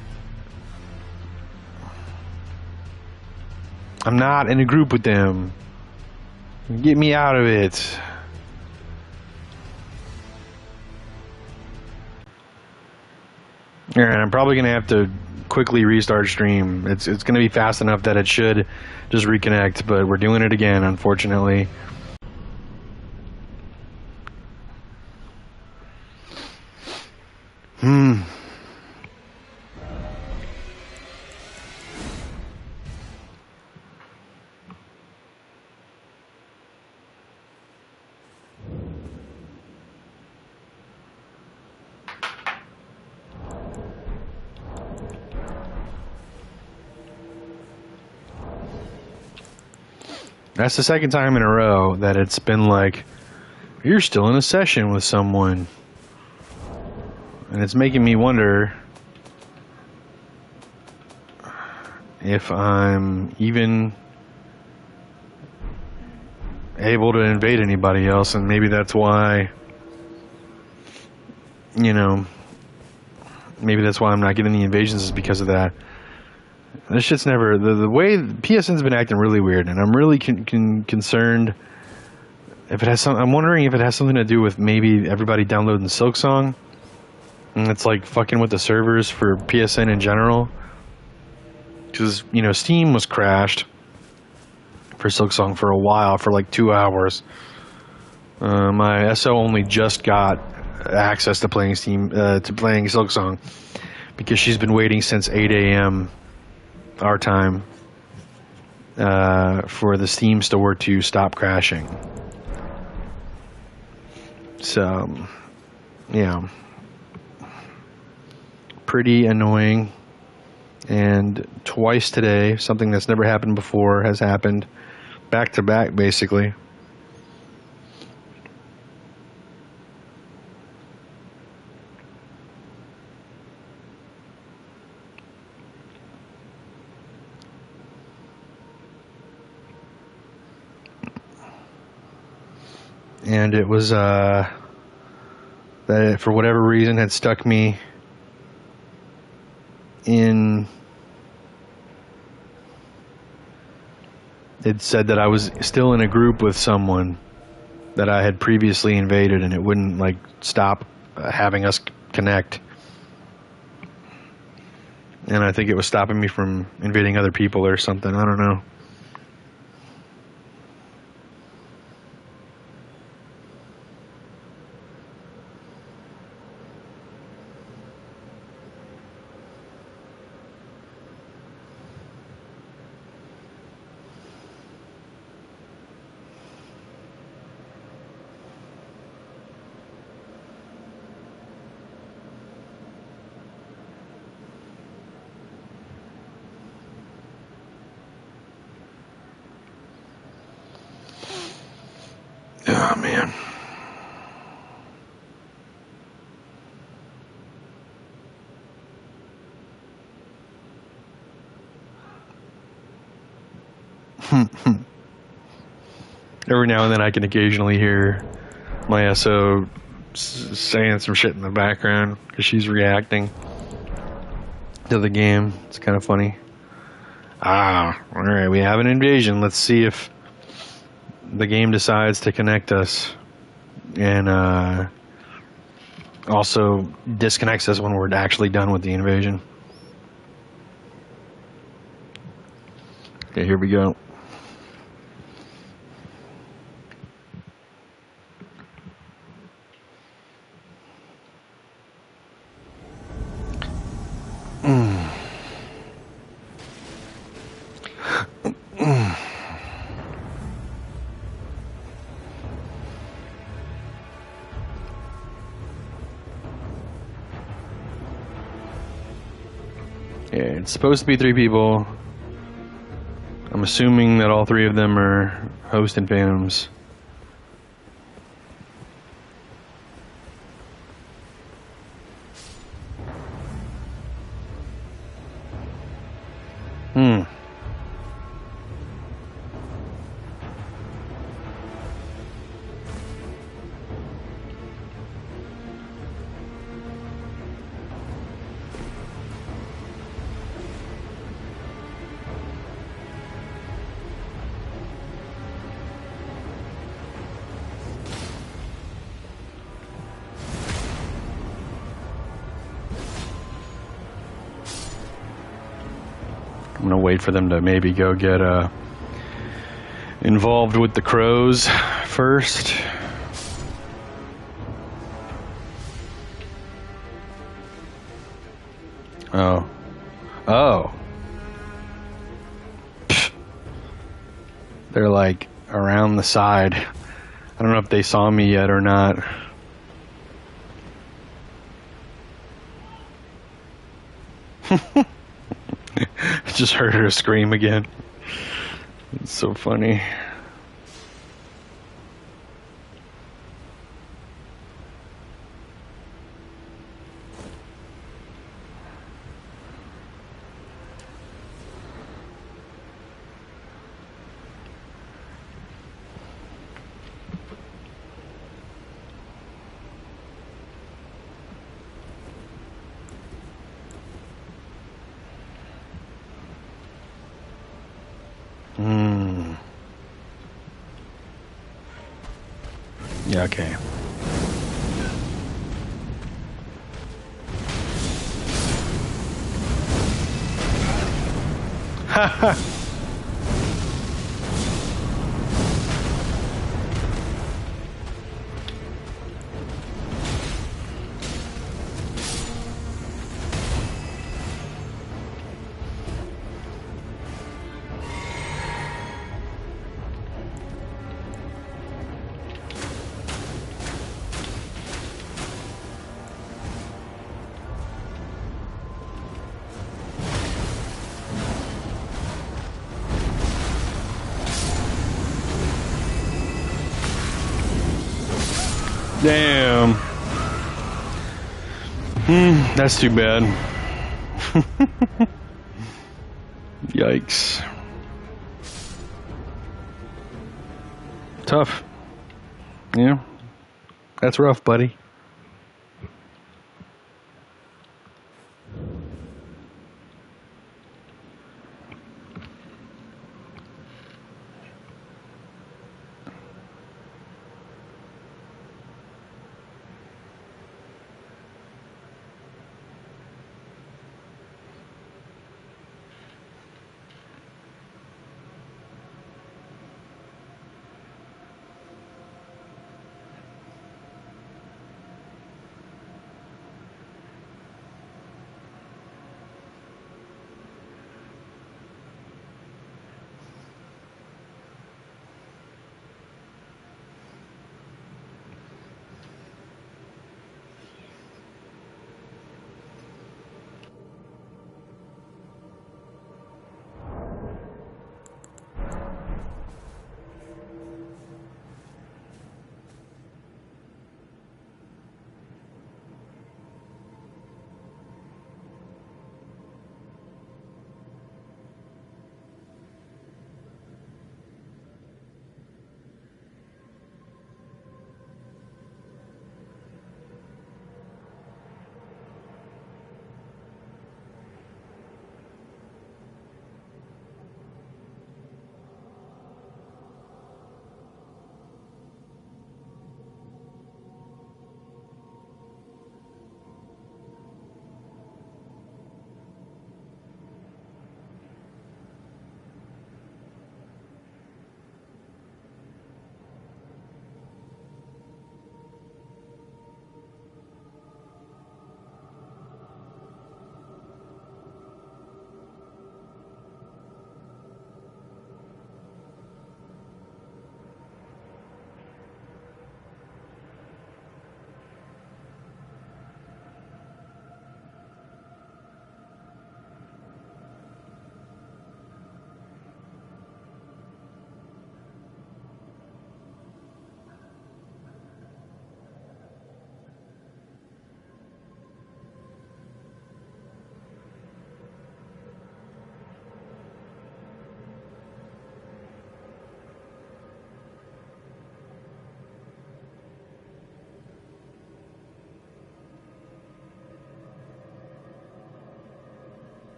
I'm not in a group with them. Get me out of it. Alright, I'm probably gonna have to quickly restart stream. It's gonna be fast enough that it should just reconnect, but we're doing it again, unfortunately. That's the second time in a row that it's been like, you're still in a session with someone. And it's making me wonder if I'm even able to invade anybody else, and maybe that's why, you know, maybe that's why I'm not getting the invasions is because of that. This shit's never... The way PSN's been acting really weird, and I'm really concerned if it has some... I'm wondering if it has something to do with maybe everybody downloading Silksong, and it's like fucking with the servers for PSN in general. Because, you know, Steam was crashed for Silksong for a while, for like 2 hours. My SO only just got access to playing Steam, to playing Silksong, because she's been waiting since 8 a.m. our time for the Steam store to stop crashing. So, yeah, pretty annoying. And twice today, something that's never happened before has happened, back to back, basically. and it was that it, for whatever reason, had stuck me in. It said that I was still in a group with someone that I had previously invaded, and it wouldn't like stop having us connect. And I think it was stopping me from invading other people or something. I don't know. Oh, man. Every now and then I can occasionally hear my SO saying some shit in the background because she's reacting to the game. It's kind of funny. Alright, we have an invasion. Let's see if the game decides to connect us and also disconnects us when we're actually done with the invasion. Okay, here we go. Yeah, it's supposed to be 3 people. I'm assuming that all 3 of them are host and phantoms. I'm gonna wait for them to maybe go get involved with the crows first. Oh. Pfft. They're like around the side. I don't know if they saw me yet or not. Just heard her scream again. It's so funny. Yeah, okay. Haha. Damn. That's too bad. Yikes. Tough. Yeah, that's rough, buddy.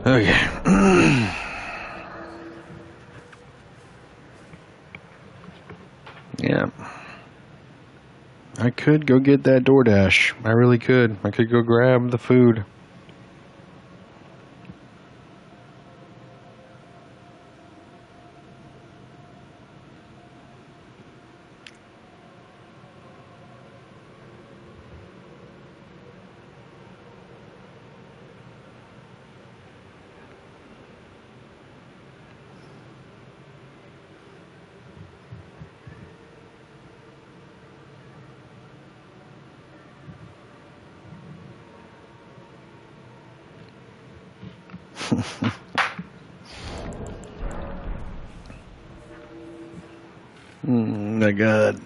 Okay. Yeah. I could go get that DoorDash. I really could. I could go grab the food. My God.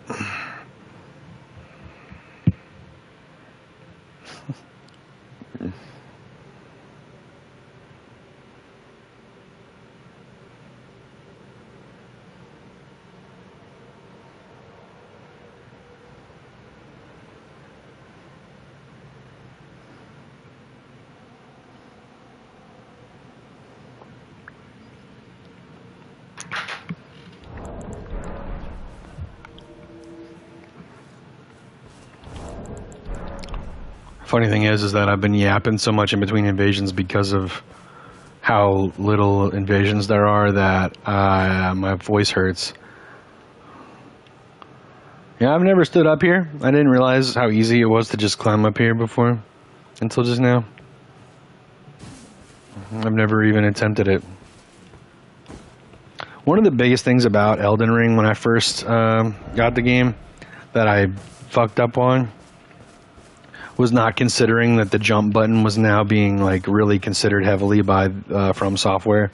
Funny thing is that I've been yapping so much in between invasions because of how little invasions there are that my voice hurts. Yeah, I've never stood up here. I didn't realize how easy it was to just climb up here before, until just now. I've never even attempted it. One of the biggest things about Elden Ring when I first got the game that I fucked up on was not considering that the jump button was now being like really considered heavily by From Software.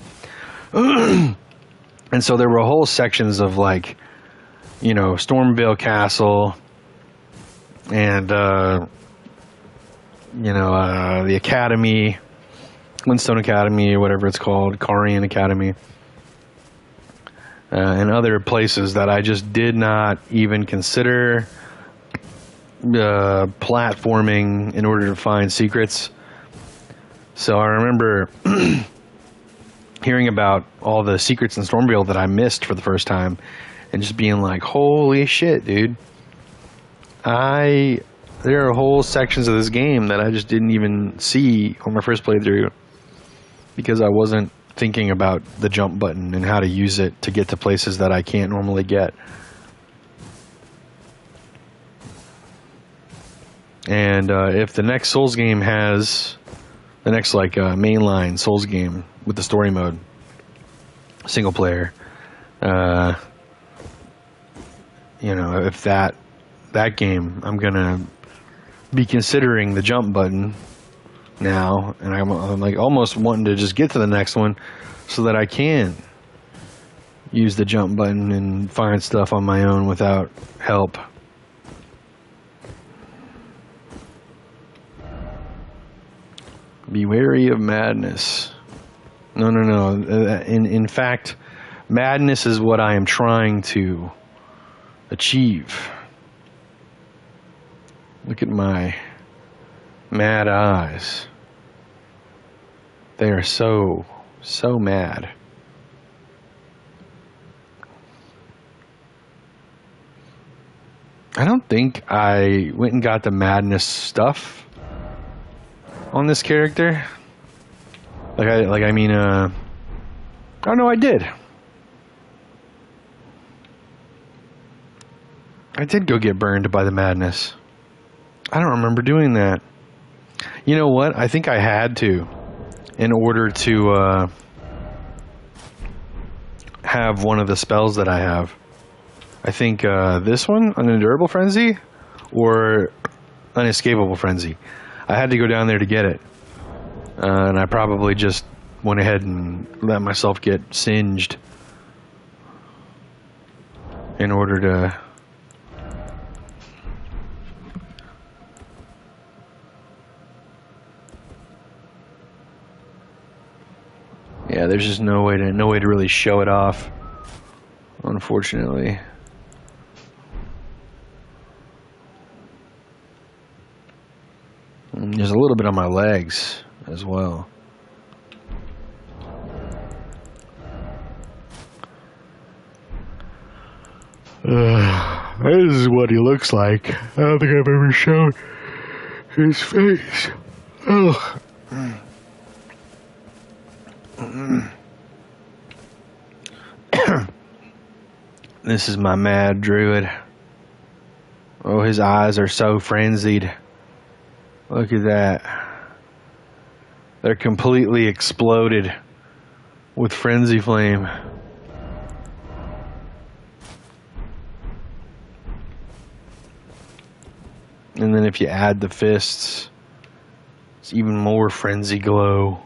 And so there were whole sections of like, you know, Stormvale Castle and the Academy, Windstone Academy, or whatever it's called, Carian Academy, and other places that I just did not even consider platforming in order to find secrets. So I remember hearing about all the secrets in Stormvale that I missed for the first time and just being like, holy shit, dude. There are whole sections of this game that I just didn't even see on my first playthrough because I wasn't thinking about the jump button and how to use it to get to places that I can't normally get. And if the next Souls game has the next like mainline Souls game with the story mode, single player, if that game, I'm gonna be considering the jump button now, and I'm like almost wanting to just get to the next one so that I can use the jump button and find stuff on my own without help. Be wary of madness. No. In fact, madness is what I am trying to achieve. Look at my mad eyes. They are so mad. I don't think I went and got the madness stuff on this character. I mean, oh no, I did. I did go get burned by the madness. I don't remember doing that. You know what? I think I had to in order to have one of the spells that I have. I think this one, an Endurable Frenzy, or Unescapable Frenzy. I had to go down there to get it. And I probably just went ahead and let myself get singed in order to... Yeah, there's just no way to really show it off, unfortunately. And there's a little bit on my legs as well. This is what he looks like. I don't think I've ever shown his face. Oh. This is my mad druid. Oh, his eyes are so frenzied. Look at that. They're completely exploded with frenzy flame. And then if you add the fists, it's even more frenzy glow.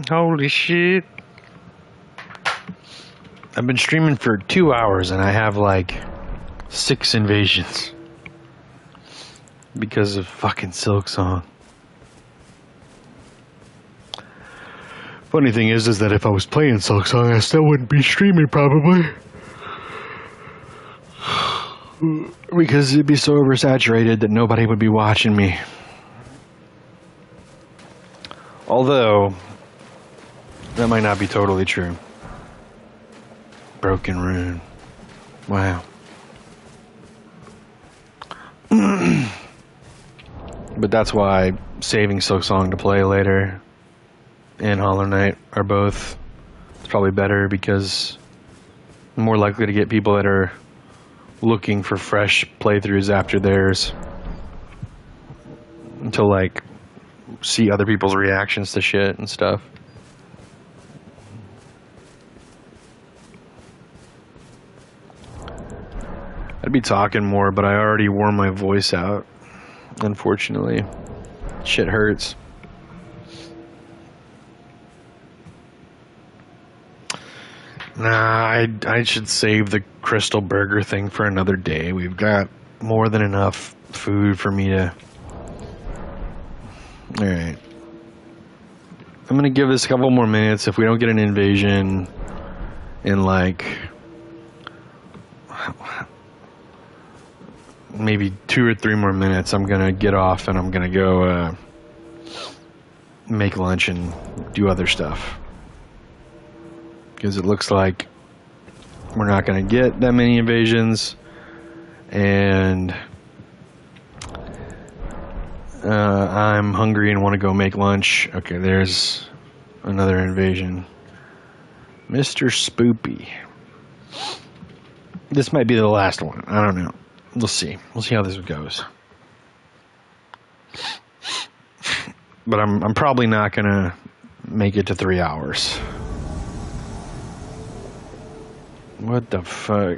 Holy shit. I've been streaming for 2 hours and I have like 6 invasions. Because of fucking Silk Song. Funny thing is that if I was playing Silk Song, I still wouldn't be streaming probably. Because it'd be so oversaturated that nobody would be watching me. Although, that might not be totally true. Broken Rune. Wow. But that's why saving Silk Song to play later and Hollow Knight are both, it's probably better because I'm more likely to get people that are looking for fresh playthroughs after theirs to like see other people's reactions to shit and stuff. I'd be talking more, but I already wore my voice out, unfortunately. Shit hurts. Nah, I should save the Crystal Burger thing for another day. We've got more than enough food for me to... Alright. I'm gonna give this a couple more minutes. If we don't get an invasion in like... maybe 2 or 3 more minutes, I'm gonna get off and I'm gonna go make lunch and do other stuff. Because it looks like we're not gonna get that many invasions, and I'm hungry and want to go make lunch. Okay, there's another invasion. Mr. Spoopy. This might be the last one. I don't know. We'll see. We'll see how this goes. But I'm probably not gonna make it to 3 hours. What the fuck?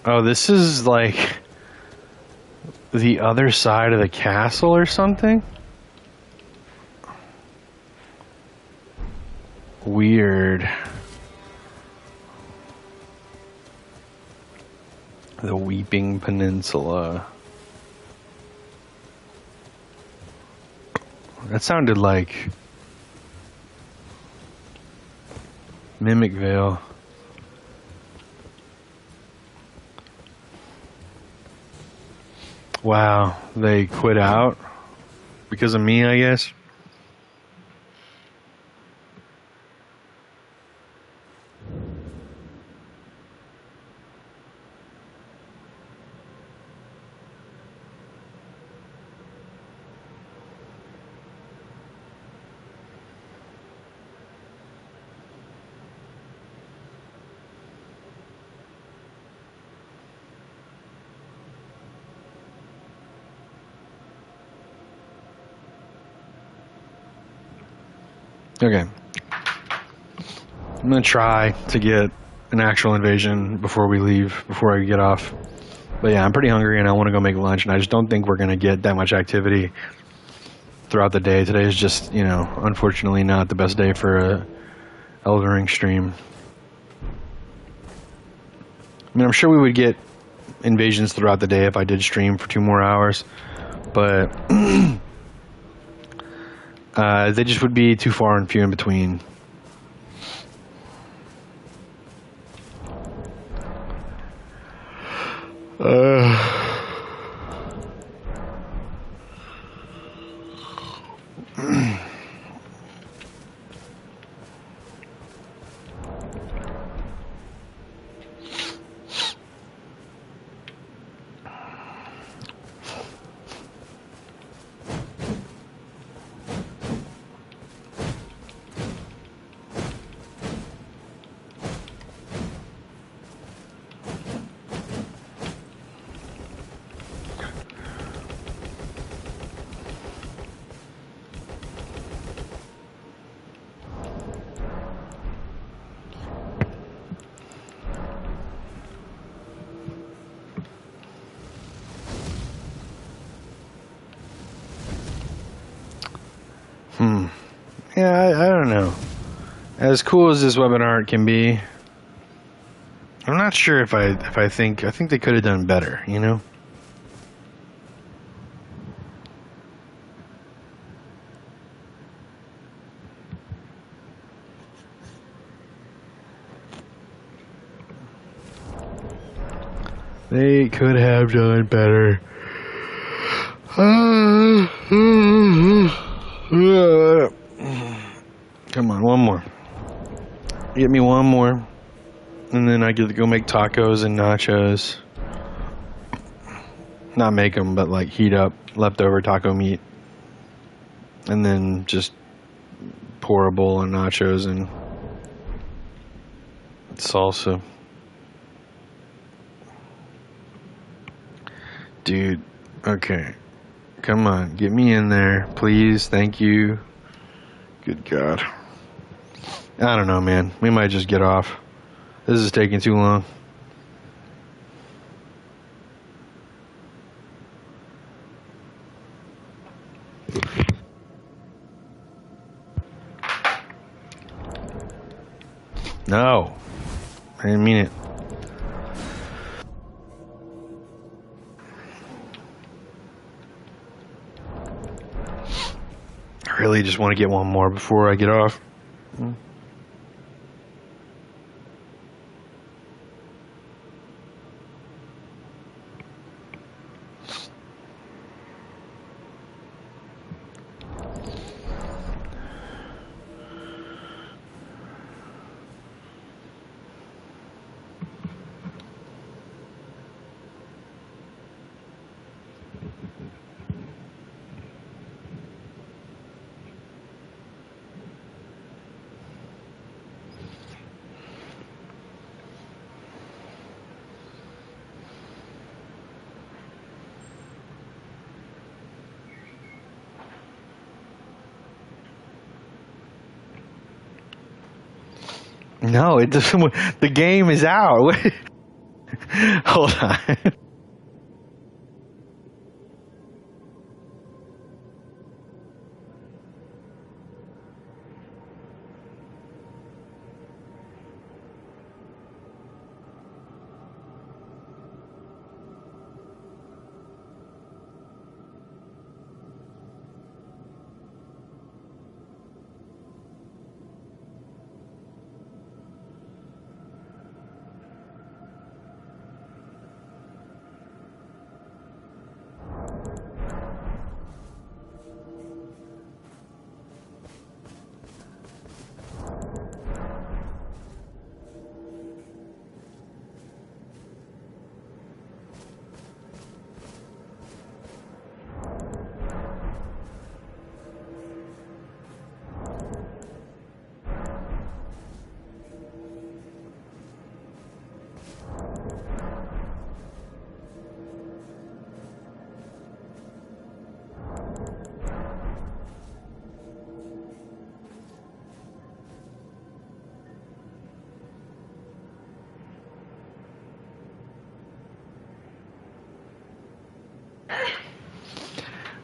Oh, this is like the other side of the castle or something? Weird. The Weeping Peninsula. That sounded like Mimic Vale. Wow, they quit out because of me, I guess. Okay. I'm gonna try to get an actual invasion before we leave, before I get off. But yeah, I'm pretty hungry and I want to go make lunch, and I just don't think we're gonna get that much activity throughout the day. Today is just, you know, unfortunately not the best day for a Elden Ring stream. I mean, I'm sure we would get invasions throughout the day if I did stream for 2 more hours, but they just would be too far and few in between. I don't know. As cool as this weapon art can be, I'm not sure if I think they could have done better, you know? They could have done better. Come on, one more. Get me one more. And then I get to go make tacos and nachos. Not make them, but like heat up leftover taco meat. And then just pour a bowl of nachos and salsa. Dude, okay. Come on, get me in there, please. Thank you. Good God. I don't know, man. We might just get off. This is taking too long. No. I didn't mean it. I really just want to get one more before I get off. No, it doesn't. The game is out. Hold on.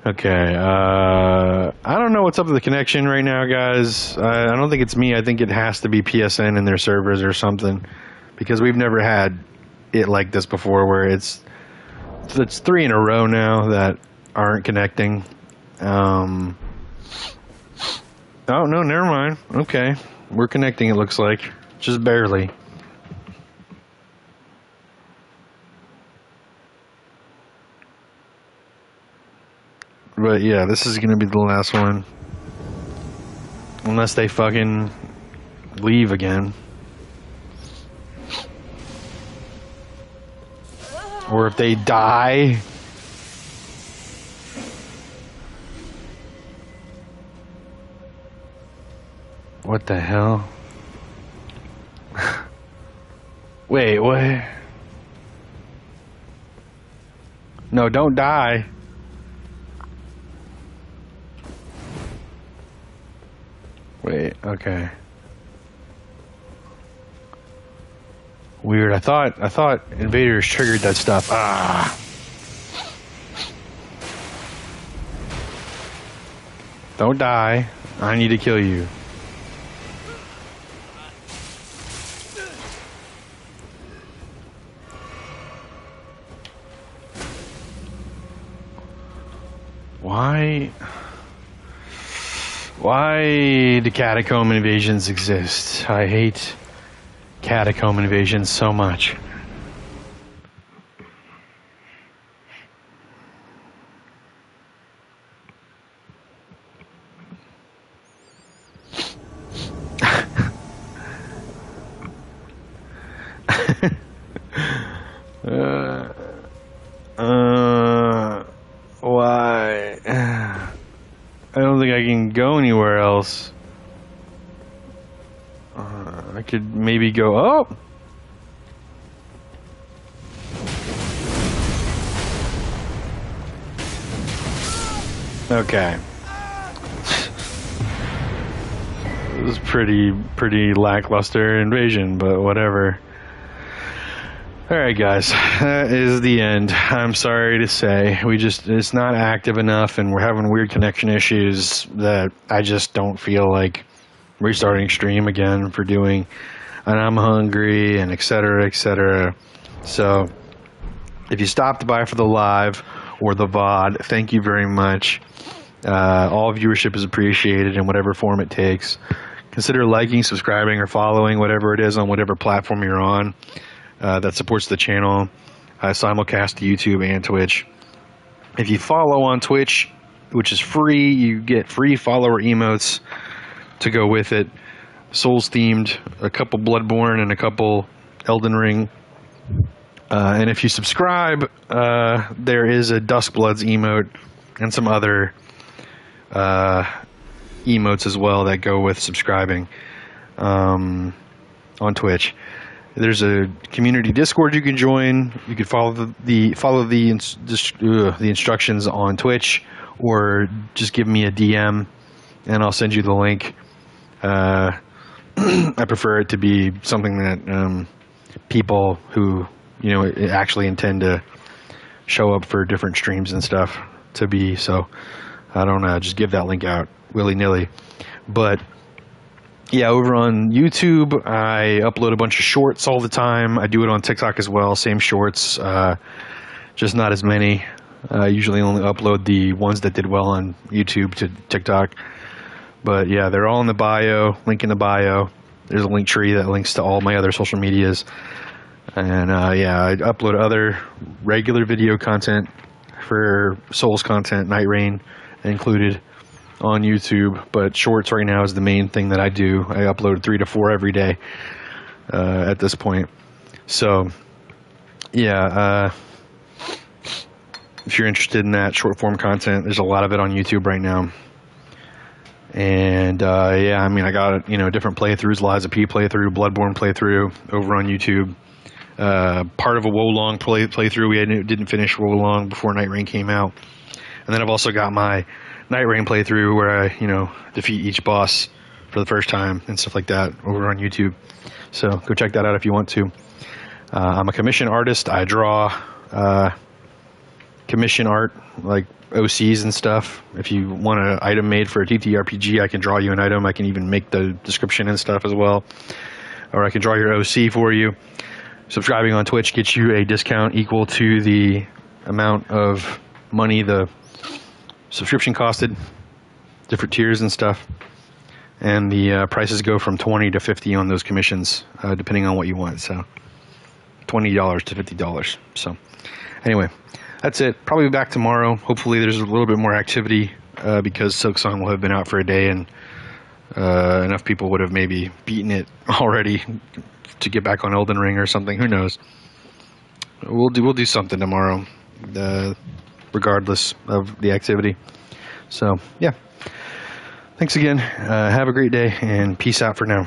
Okay, I don't know what's up with the connection right now, guys. I don't think it's me. I think it has to be PSN and their servers or something, because we've never had it like this before, where it's 3 in a row now that aren't connecting. Oh no, never mind. Okay, we're connecting. It looks like, just barely. But yeah, this is gonna be the last one. Unless they fucking leave again. Or if they die. What the hell? Wait, what? No, don't die. Wait, okay. Weird. I thought invaders triggered that stuff. Ah. Don't die. I need to kill you. Why do catacomb invasions exist? I hate catacomb invasions so much. Why? I don't think I can go anywhere else. I could maybe go up. Okay. It was pretty lackluster invasion, but whatever. Alright guys, that is the end. I'm sorry to say, it's not active enough and we're having weird connection issues that I just don't feel like restarting stream again for doing, and I'm hungry and etc, etc. So, if you stopped by for the live or the VOD, thank you very much. All viewership is appreciated in whatever form it takes. Consider liking, subscribing, or following whatever it is on whatever platform you're on. That supports the channel. I simulcast to YouTube and Twitch. If you follow on Twitch, which is free, you get free follower emotes to go with it. Souls themed, a couple Bloodborne and a couple Elden Ring. And if you subscribe, there is a Duskbloods emote and some other emotes as well that go with subscribing on Twitch. There's a community Discord you can join. You can follow the instructions on Twitch, or just give me a DM, and I'll send you the link. I prefer it to be something that people who actually intend to show up for different streams and stuff to be. So I don't just give that link out willy-nilly, but. Yeah, over on YouTube, I upload a bunch of shorts all the time. I do it on TikTok as well, same shorts, just not as many. I usually only upload the ones that did well on YouTube to TikTok. But yeah, they're all in the bio, link in the bio. There's a link tree that links to all my other social medias. And yeah, I upload other regular video content for Souls content, Night Rain included, on YouTube, but shorts right now is the main thing that I do. I upload 3 to 4 every day at this point. So yeah, if you're interested in that short form content, there's a lot of it on YouTube right now. And yeah, I mean, I got different playthroughs, Lies of P playthrough, Bloodborne playthrough over on YouTube. Part of a Wolong playthrough. We didn't finish Wolong before Night Rain came out. And then I've also got my Night Rain playthrough where I, defeat each boss for the first time and stuff like that over on YouTube. So go check that out if you want to. I'm a commission artist. I draw commission art like OCs and stuff. If you want an item made for a TTRPG, I can draw you an item. I can even make the description and stuff as well. Or I can draw your OC for you. Subscribing on Twitch gets you a discount equal to the amount of money the subscription costed, different tiers and stuff, and the prices go from $20 to $50 on those commissions, depending on what you want. So $20 to $50. So anyway, that's it. Probably back tomorrow. Hopefully there's a little bit more activity because Silksong will have been out for a day, and enough people would have maybe beaten it already to get back on Elden Ring or something. Who knows? We'll do something tomorrow. Regardless of the activity. So yeah, thanks again. Have a great day, and peace out for now.